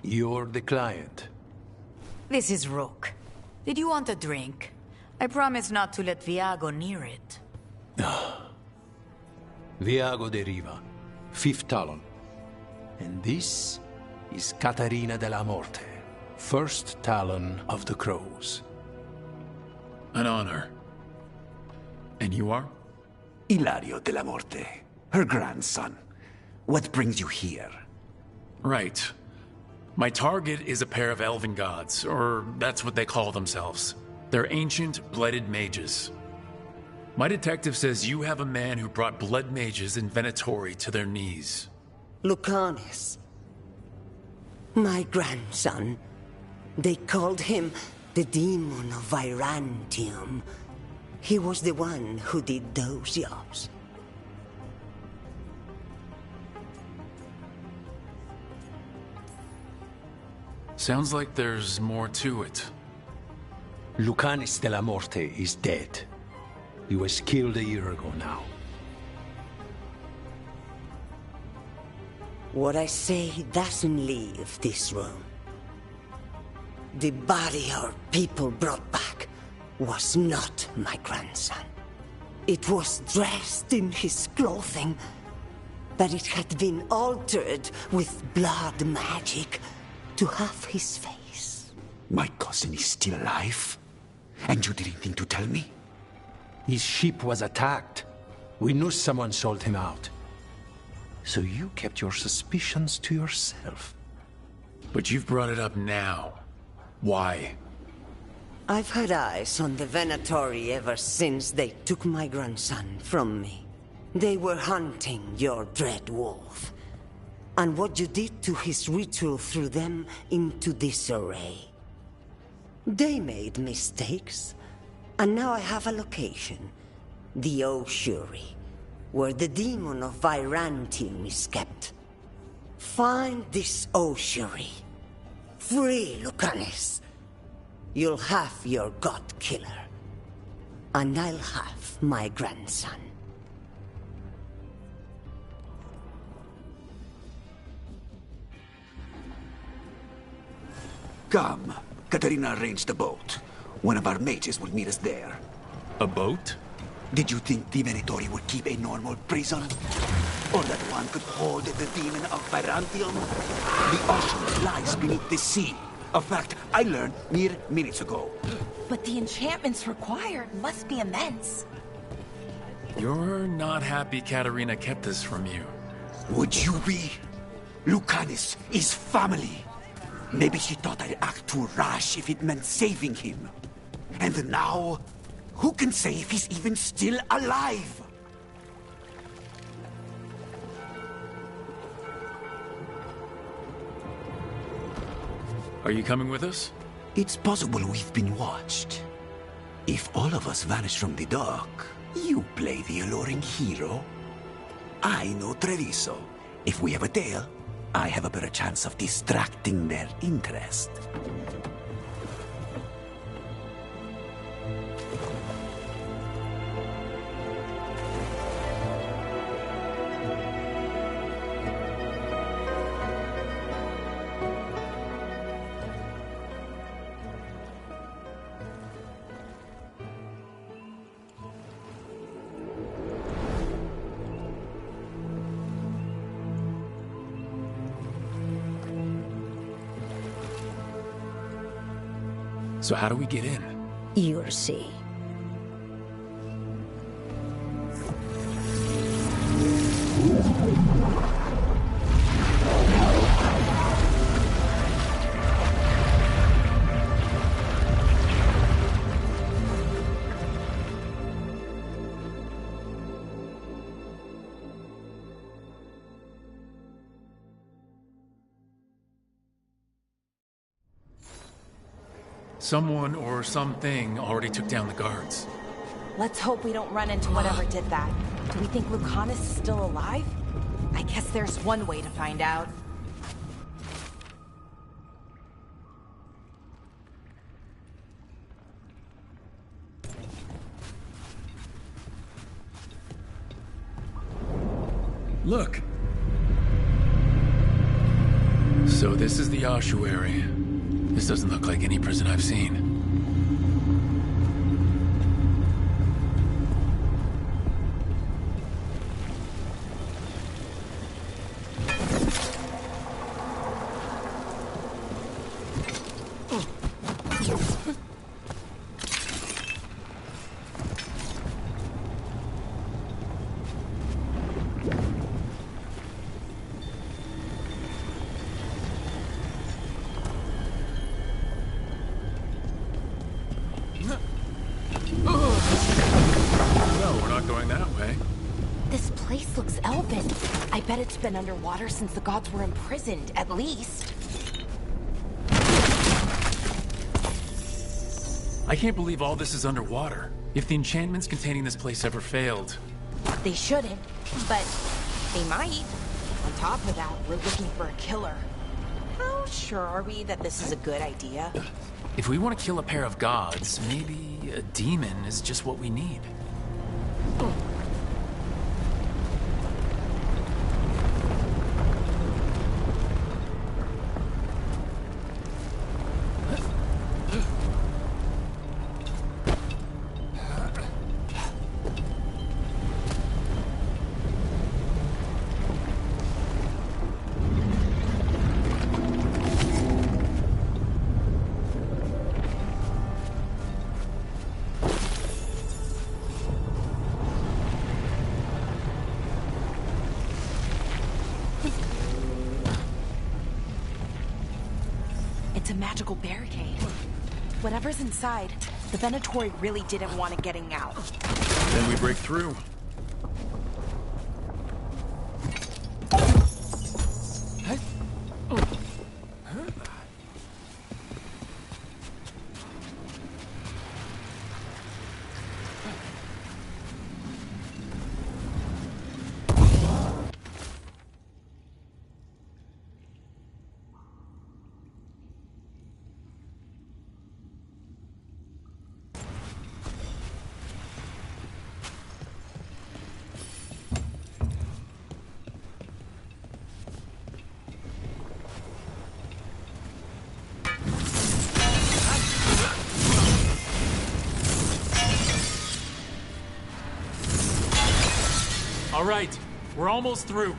You're the client. This is Rook. Did you want a drink? I promise not to let Viago near it. Viago de Riva, 5th Talon. And this is Catarina de la Morte, 1st Talon of the Crows. An honor. And you are? Ilario de la Morte, her grandson. What brings you here? Right. My target is a pair of elven gods, or that's what they call themselves. They're ancient, blooded mages. My detective says you have a man who brought blood mages in Venatori to their knees. Lucanis. My grandson. They called him the Demon of Virantium. He was the one who did those jobs. Sounds like there's more to it. Lucanis de la Morte is dead. He was killed a year ago now. What I say doesn't leave this room. The body our people brought back was not my grandson. It was dressed in his clothing, but it had been altered with blood magic to have his face. My cousin is still alive? And you didn't think to tell me? His ship was attacked. We knew someone sold him out. So you kept your suspicions to yourself. But you've brought it up now. Why? I've had eyes on the Venatori ever since they took my grandson from me. They were hunting your dread wolf. And what you did to his ritual threw them into disarray. They made mistakes, and now I have a location. The Oshuri, where the demon of Virantium is kept. Find this Oshuri. Free Lucanis. You'll have your god killer. And I'll have my grandson. Come. Katarina arranged a boat. One of our mages will meet us there. A boat? Did you think the Venatori would keep a normal prison? Or that one could hold the demon of Virantium? The ocean lies beneath the sea. A fact I learned mere minutes ago. But the enchantments required must be immense. You're not happy Katarina kept this from you. Would you be? Lucanis is family. Maybe she thought I'd act too rash if it meant saving him. And now, who can say if he's even still alive? Are you coming with us? It's possible we've been watched. If all of us vanish from the dock, you play the alluring hero. I know Treviso. If we have a tail, I have a better chance of distracting their interest. So how do we get in? You'll see. Someone or something already took down the guards. Let's hope we don't run into whatever did that. Do we think Lucanis is still alive? I guess there's one way to find out. Look. So this is the Oshuary. This doesn't look like any prison I've seen. It's been underwater since the gods were imprisoned, at least. I can't believe all this is underwater. If the enchantments containing this place ever failed... They shouldn't, but they might. On top of that, we're looking for a killer. How sure are we that this is a good idea? If we want to kill a pair of gods, maybe a demon is just what we need. It's a magical barricade. Whatever's inside, the Venatori really didn't want it getting out. Then we break through. All right, we're almost through.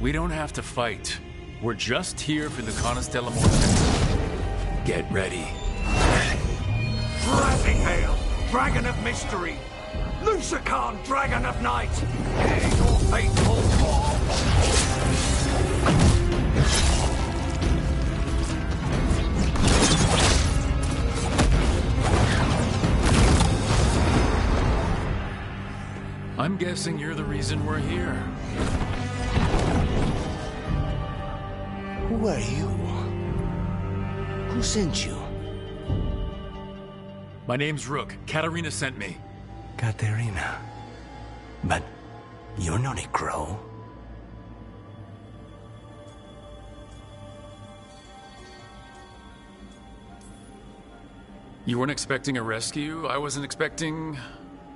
We don't have to fight. We're just here for the Constella Morte. Get ready. Rising Hail, Dragon of Mystery! Lucican, Dragon of Night! Hear your faithful call! I'm guessing you're the reason we're here. Who are you? Who sent you? My name's Rook. Katarina sent me. Katarina. But you're not a crow. You weren't expecting a rescue? I wasn't expecting...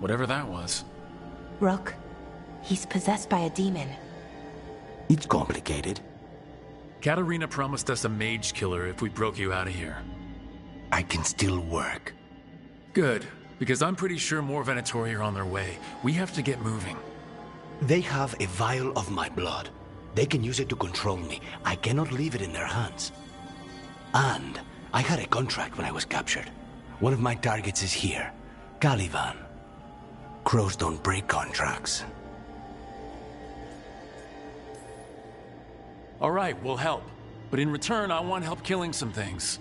whatever that was. Rook, he's possessed by a demon. It's complicated. Katarina promised us a mage killer if we broke you out of here. I can still work. Good, because I'm pretty sure more Venatori are on their way. We have to get moving. They have a vial of my blood. They can use it to control me. I cannot leave it in their hands. And I had a contract when I was captured. One of my targets is here. Caliban. Crows don't break contracts. All right, we'll help. But in return, I want help killing some things.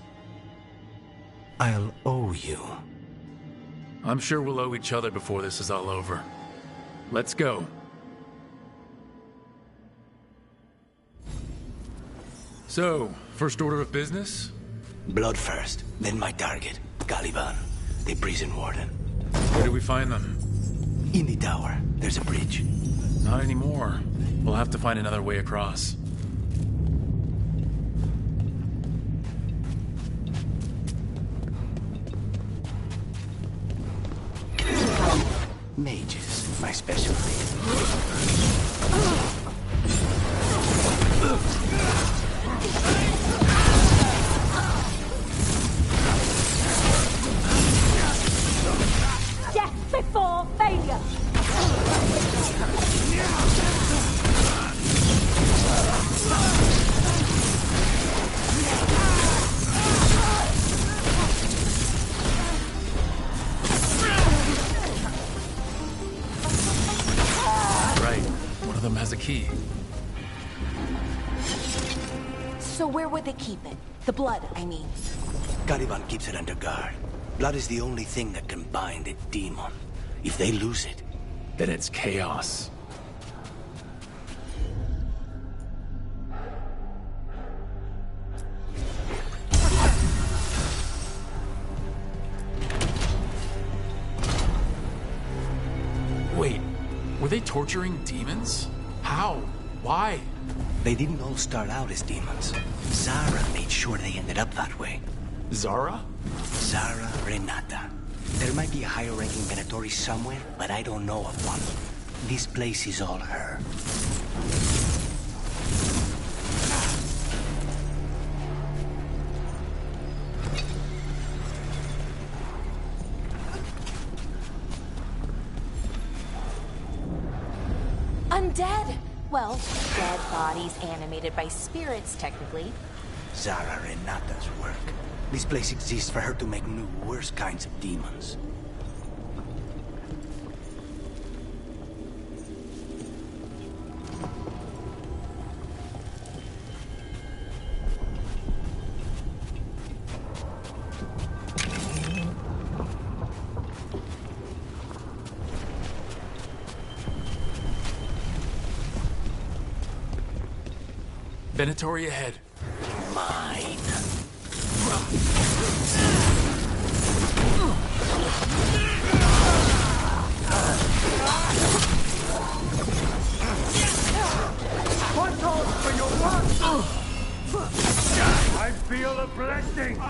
I'll owe you. I'm sure we'll owe each other before this is all over. Let's go. So, first order of business? Blood first, then my target. Caliban, the prison warden. Where do we find them? In the tower. There's a bridge. Not anymore. We'll have to find another way across. Mages, my specialty. Death before failure! Has a key. So where would they keep it? The blood, I mean. Caliban keeps it under guard. Blood is the only thing that can bind a demon. If they lose it, then it's chaos. Wait, were they torturing demons? How? Why? They didn't all start out as demons. Zara made sure they ended up that way. Zara? Zara Renata. There might be a higher-ranking Venatori somewhere, but I don't know of one. This place is all her. Undead! Well, dead bodies animated by spirits, technically. Zara Renata's work. This place exists for her to make new, worse kinds of demons. Venatori ahead. Mine. One toss for your work! I feel a blessing!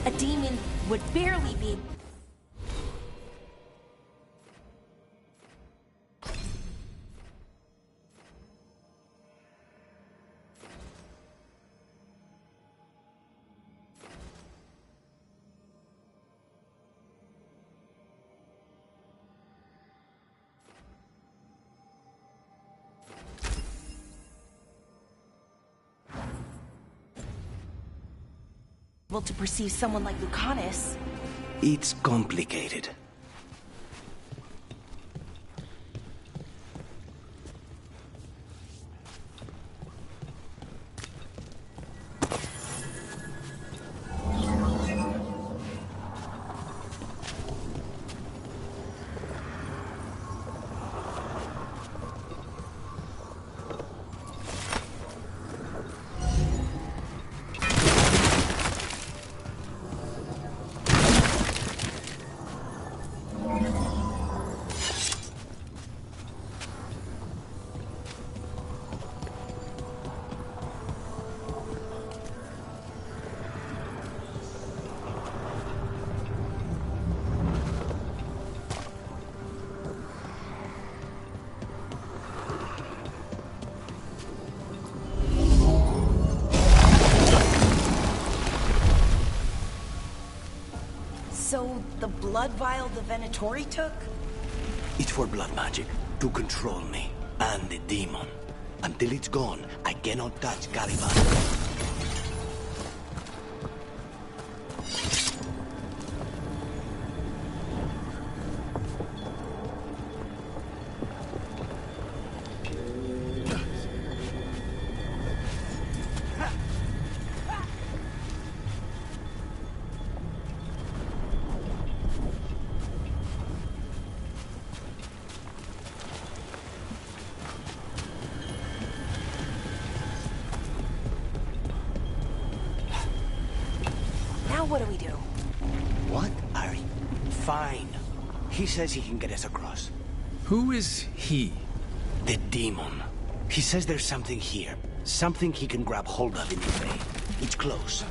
A demon would barely be... able to perceive someone like Lucanus. It's complicated. So, the blood vial the Venatori took? It's for blood magic, to control me, and the demon. Until it's gone, I cannot touch Caliban. Now what do we do? What? Ari? Fine. He says he can get us across. Who is he? The demon. He says there's something here. Something he can grab hold of in the fade. It's close.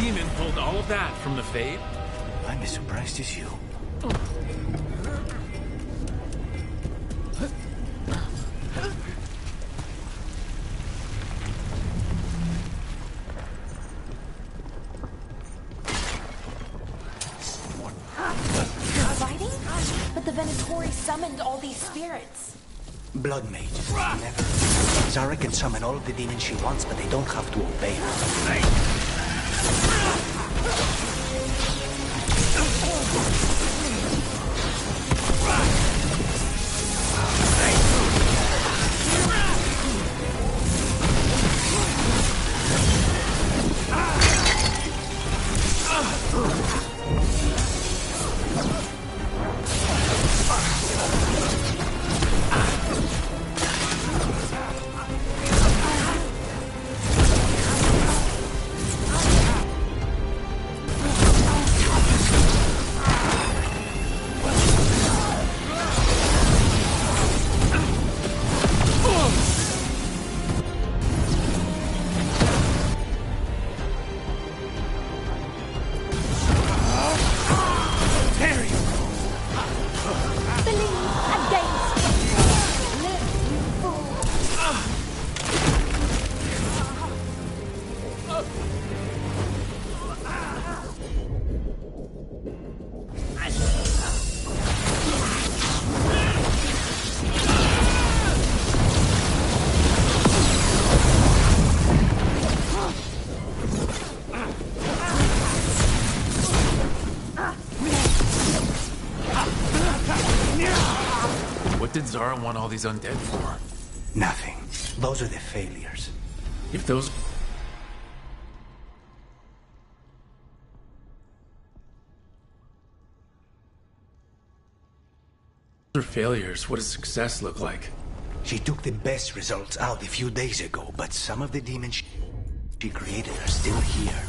demon pulled all of that from the Fade? I'm as surprised as you. Fighting? But the Venatori summoned all these spirits. Blood Mage. Never. Zara can summon all of the demons she wants, but they don't have to obey her. What did Zara want all these undead for? Nothing. Those are the failures. If those... are failures, what does success look like? She took the best results out a few days ago, but some of the demons she created are still here.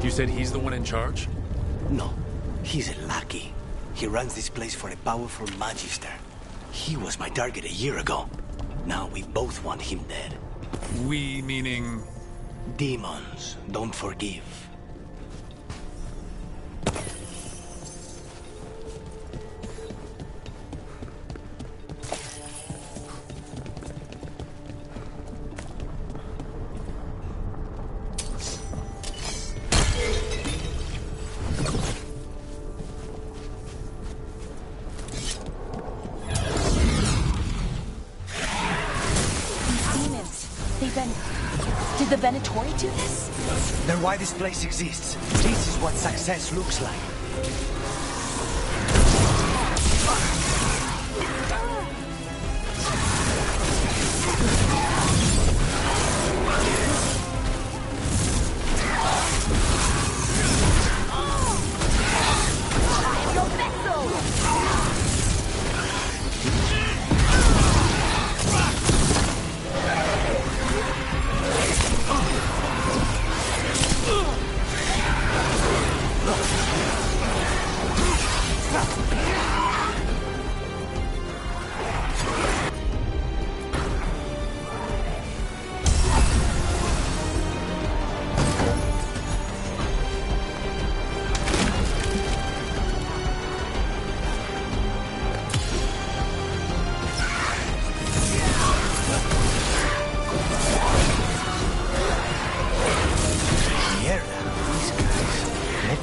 You said he's the one in charge? No, he's a lackey. He runs this place for a powerful magister. He was my target a year ago. Now we both want him dead. We meaning... Demons don't forgive. Did the Venatori do this? Then why this place exists? This is what success looks like.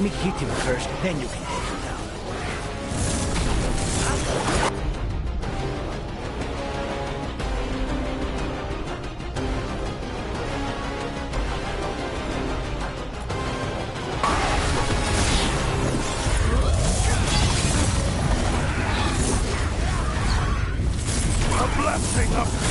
Let me hit him first, then you can take him down. A blessing of...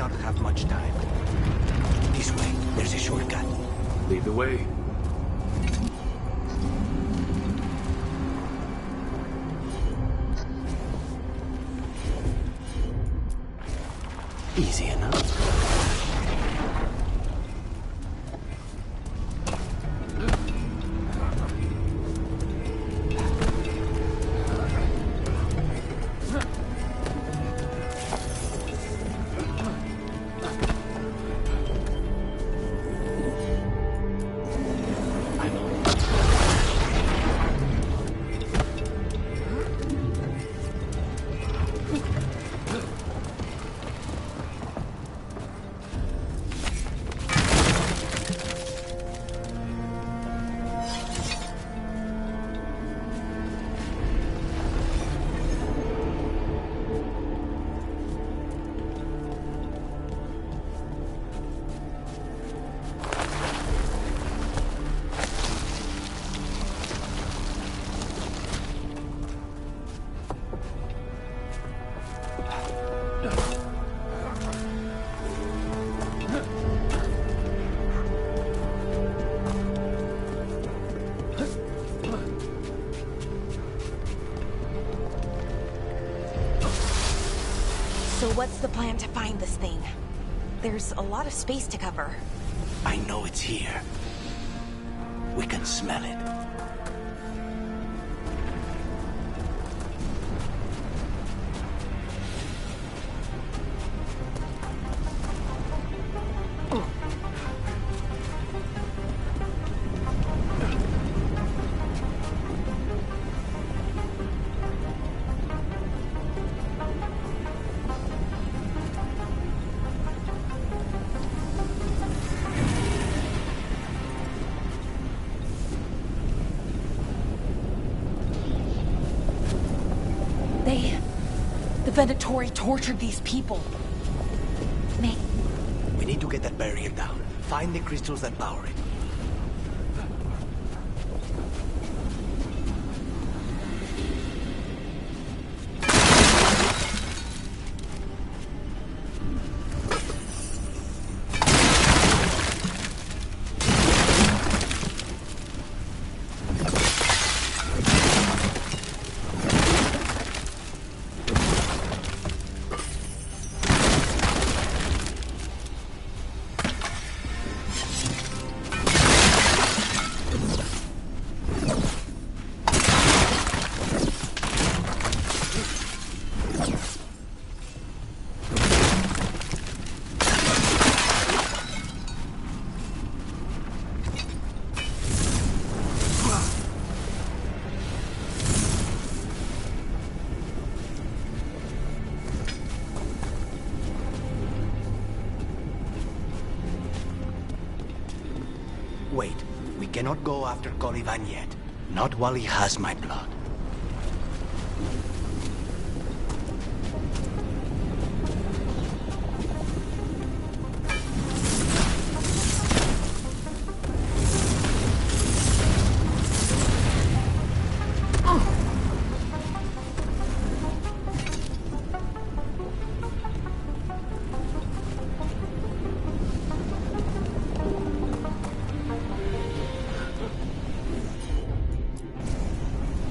not have much time. This way, there's a shortcut. Lead the way. Easy enough. So what's the plan to find this thing? There's a lot of space to cover. I know it's here. We can smell it. The Venatori tortured these people. We need to get that barrier down. Find the crystals that power it. Wait, we cannot go after Colivan yet. Not while he has my blood.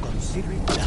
Consider it done.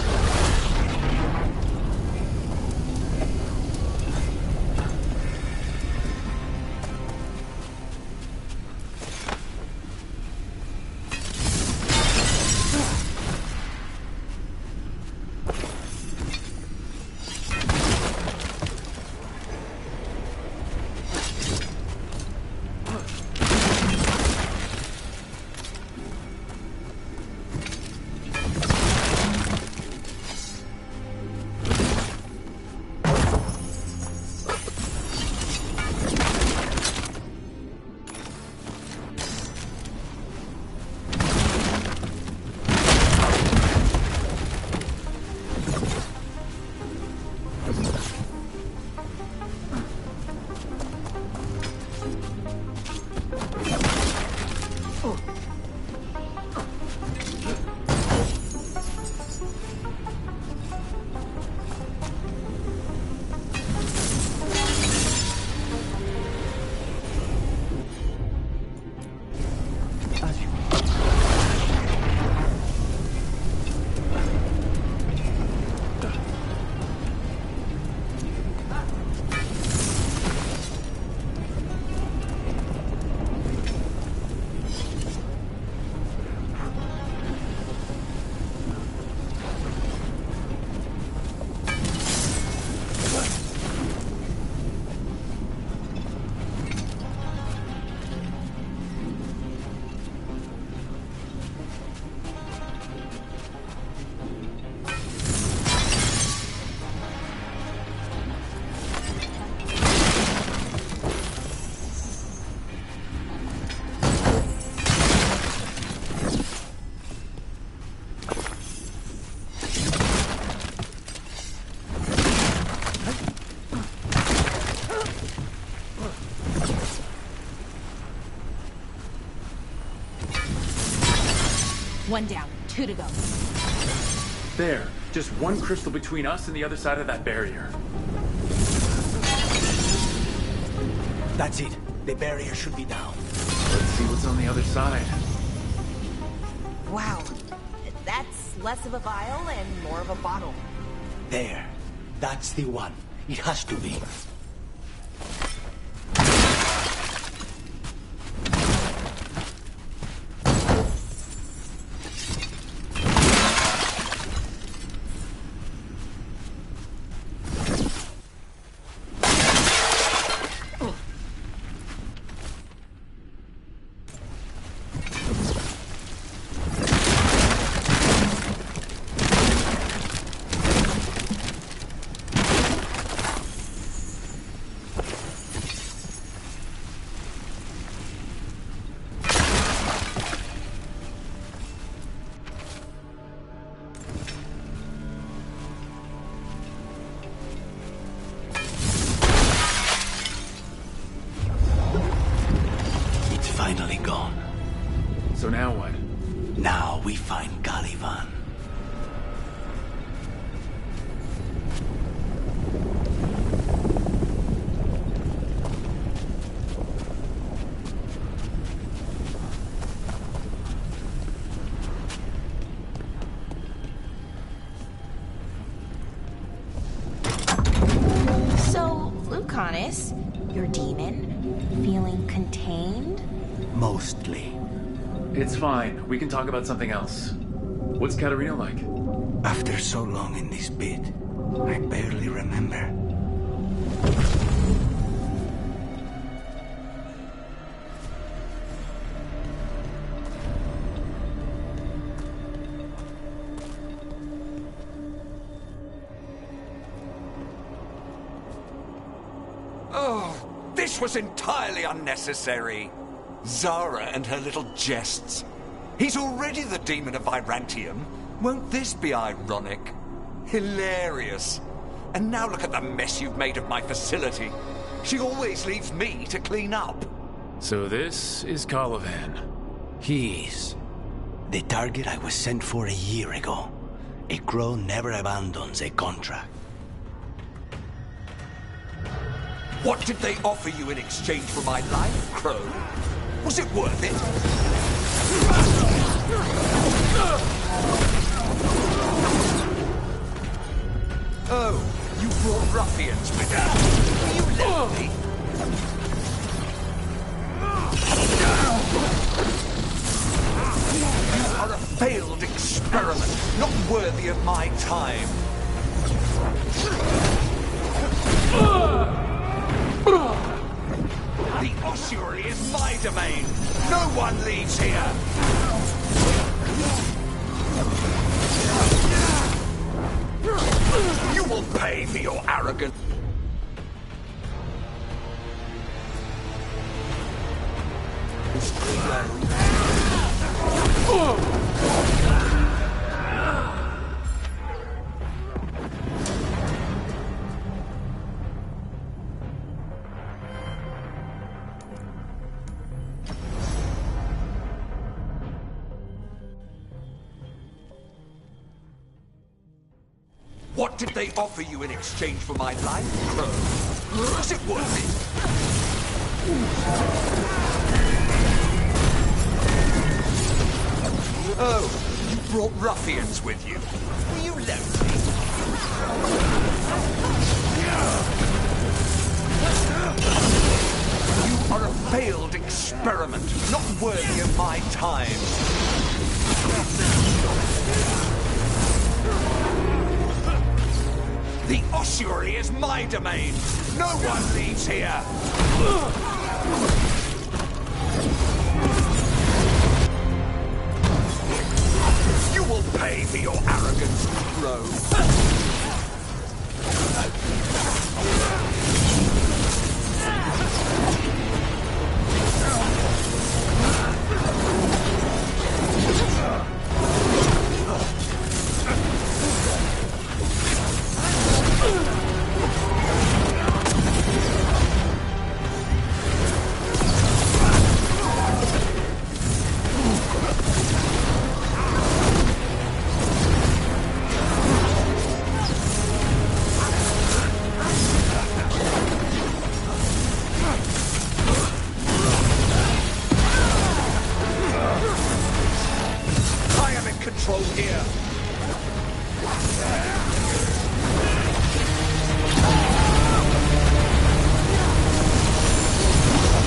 One down, 2 to go. There. Just one crystal between us and the other side of that barrier. That's it. The barrier should be down. Let's see what's on the other side. Wow. That's less of a vial and more of a bottle. There. That's the one. It has to be. Finally gone. So now what? Now we find Caliban. So, Lucanus, your demon, feeling contained? Mostly. It's fine. We can talk about something else. What's Katarina like? After so long in this pit, I barely remember. Oh, this was entirely unnecessary. Zara and her little jests. He's already the demon of Virantium. Won't this be ironic? Hilarious. And now look at the mess you've made of my facility. She always leaves me to clean up. So this is Caliban. He is. The target I was sent for a year ago. A crow never abandons a contract. What did they offer you in exchange for my life, Crow? Was it worth it? Oh, you brought ruffians with you. You left me. You are a failed experiment, not worthy of my time. The ossuary is my domain. No one leaves here. You will pay for your arrogance. What did they offer you in exchange for my life, Crow? Was it worth it? Oh, you brought ruffians with you. You left me. You are a failed experiment, not worthy of my time. The ossuary is my domain. No one leaves here. You will pay for your arrogance, Crow.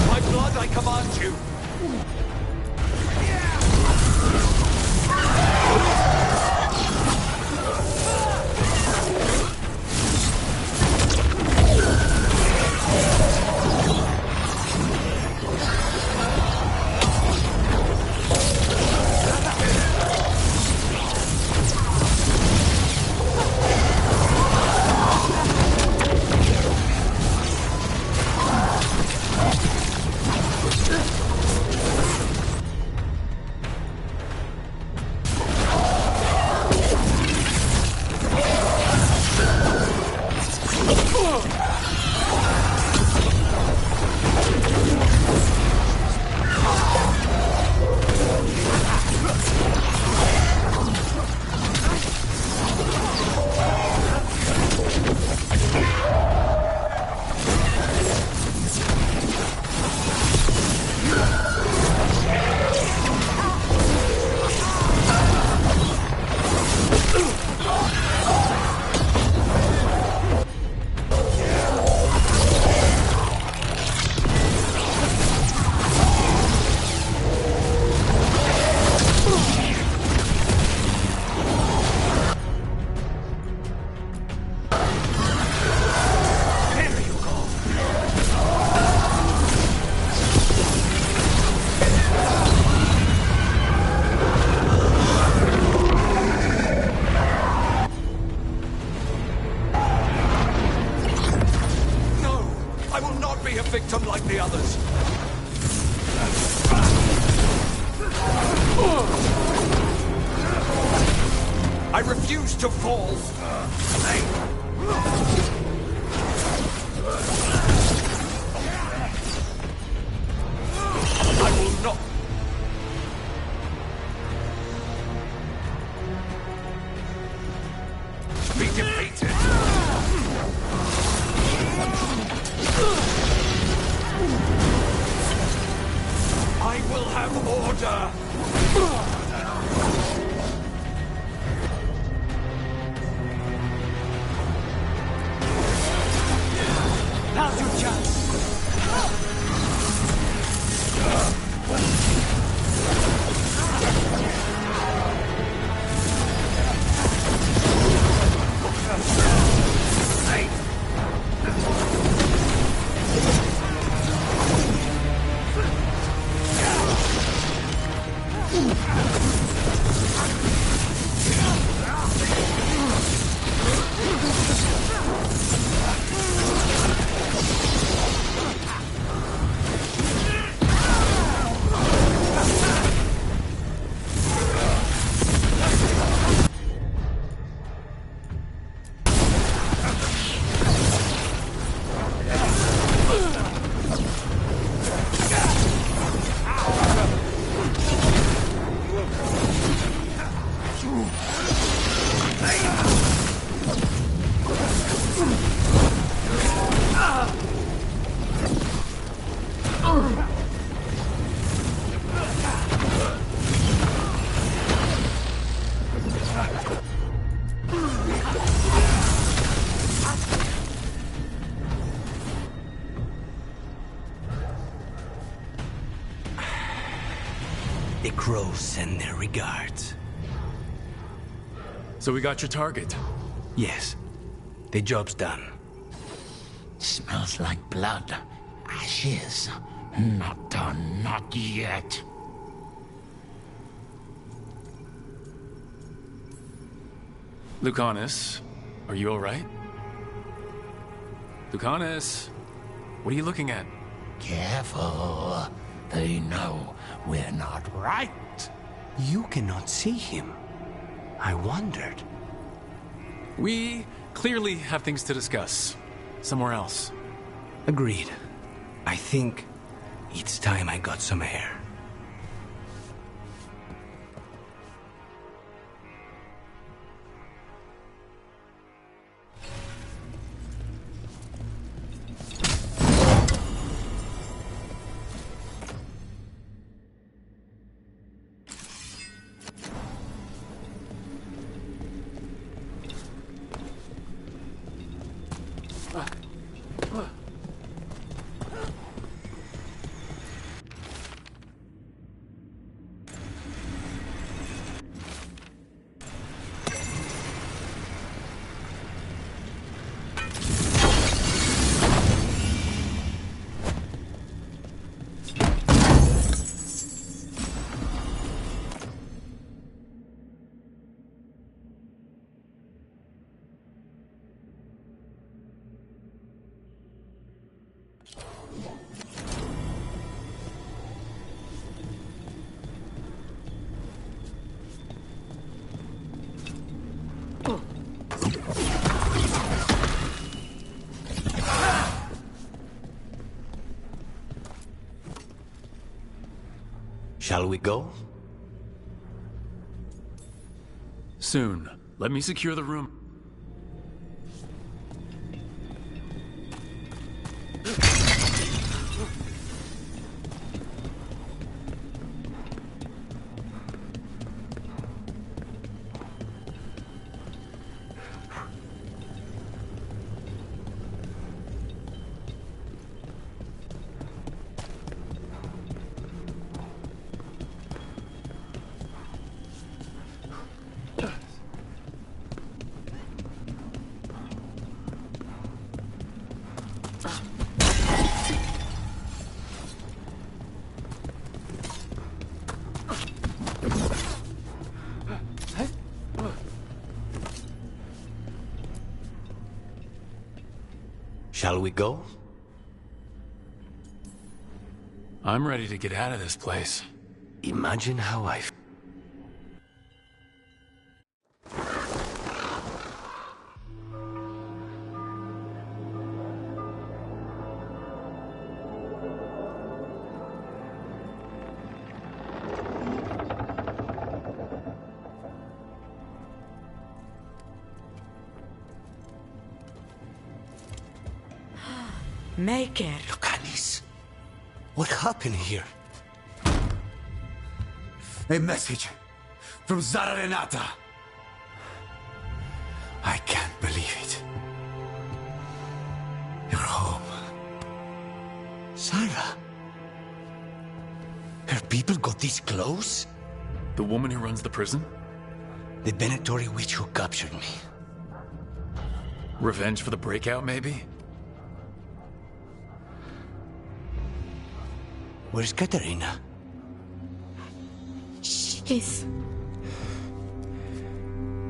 My blood, I command you! Victim like the others. I refuse to fall. I will not. Be defeated. I will have order! Now's your chance! The crows send their regards. So we got your target? Yes. The job's done. Smells like blood. Ashes. Not done, not yet. Lucanus, are you alright? Lucanus, what are you looking at? Careful. They know we're not right. You cannot see him. I wondered. We clearly have things to discuss. Somewhere else. Agreed. I think it's time I got some air. Shall we go? Soon. Let me secure the room. Shall we go? I'm ready to get out of this place. Imagine how I Maker. Lucanis, what happened here? A message from Zara Renata. I can't believe it. You're home. Sarah? Her people got this close? The woman who runs the prison? The Venatori witch who captured me. Revenge for the breakout, maybe? Where's Katerina? She's...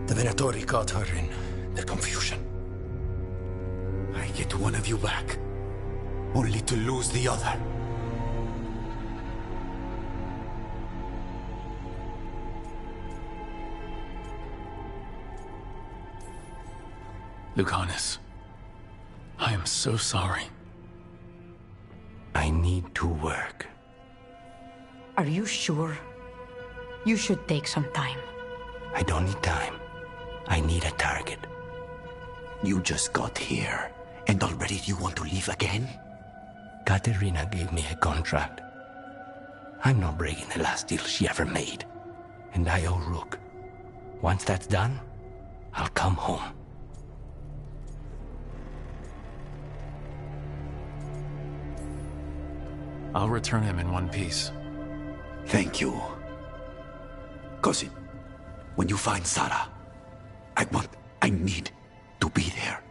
The Venatori caught her in their confusion. I get one of you back, only to lose the other. Lucanis, I am so sorry. I need to work. Are you sure? You should take some time. I don't need time. I need a target. You just got here, and already you want to leave again? Katerina gave me a contract. I'm not breaking the last deal she ever made. And I owe Rook. Once that's done, I'll come home. I'll return him in one piece. Thank you. Cousin, when you find Sarah, I need to be there.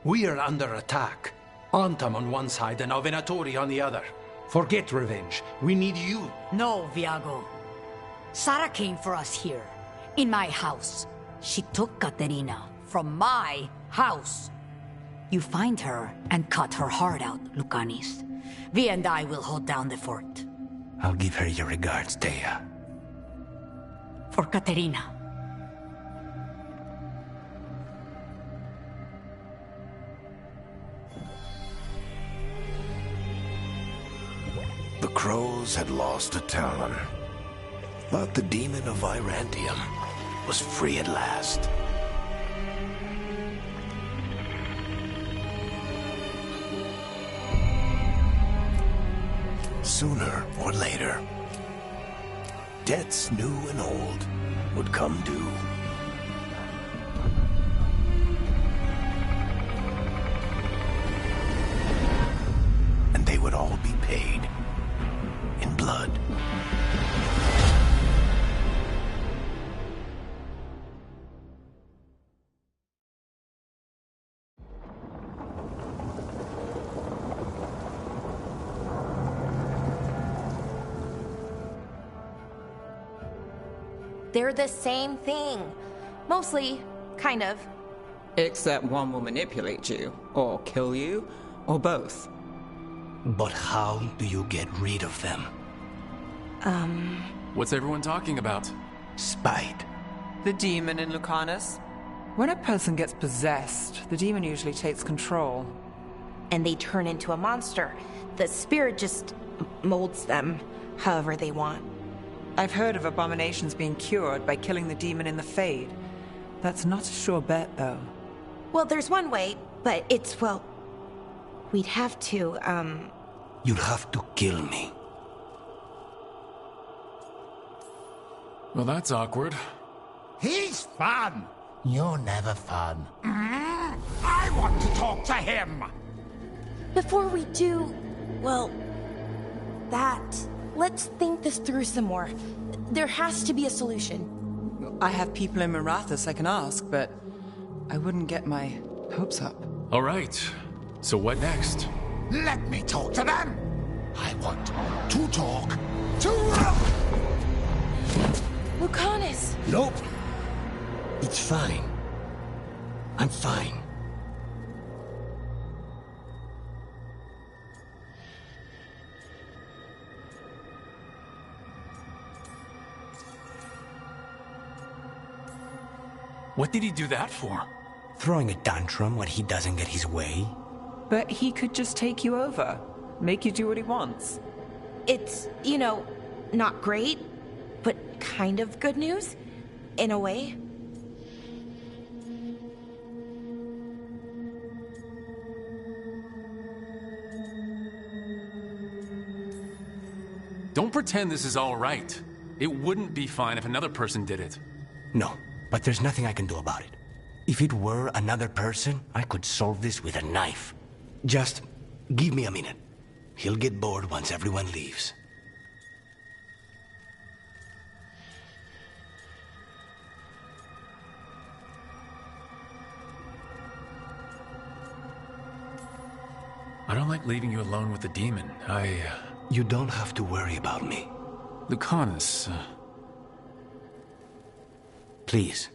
We are under attack. Antam on one side and Venatori on the other. Forget revenge. We need you. No, Viago. Sarah came for us here, in my house. She took Katerina from my house. You find her and cut her heart out, Lucanis. Vi and I will hold down the fort. I'll give her your regards, Thea. For Katerina. The crows had lost a talon, but the demon of Virantium was free at last. Sooner or later, debts new and old would come due. And they would all be paid in blood. They're the same thing. Mostly, kind of. Except one will manipulate you, or kill you, or both. But how do you get rid of them? What's everyone talking about? Spite. The demon in Lucanus. When a person gets possessed, the demon usually takes control. And they turn into a monster. The spirit just molds them however they want. I've heard of abominations being cured by killing the demon in the Fade. That's not a sure bet, though. Well, there's one way, but it's, well... We'd have to, You'd have to kill me. Well, that's awkward. He's fun. You're never fun. I want to talk to him. Before we do, well, that, let's think this through some more. There has to be a solution. I have people in Marathas I can ask, but I wouldn't get my hopes up. All right. So what next? Let me talk to them. I want to talk to... Lucanus! Nope. It's fine. I'm fine. What did he do that for? Throwing a tantrum when he doesn't get his way? But he could just take you over. Make you do what he wants. It's, you know, not great, but kind of good news, in a way. Don't pretend this is all right. It wouldn't be fine if another person did it. No, but there's nothing I can do about it. If it were another person, I could solve this with a knife. Just give me a minute. He'll get bored once everyone leaves. I don't like leaving you alone with the demon. You don't have to worry about me. Lucanus, Please.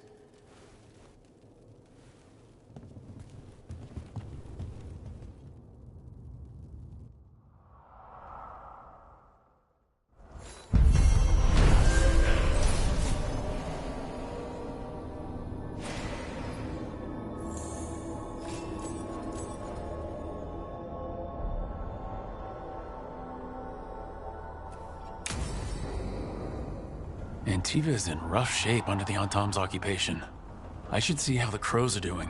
Antiva is in rough shape under the Antam's occupation. I should see how the crows are doing.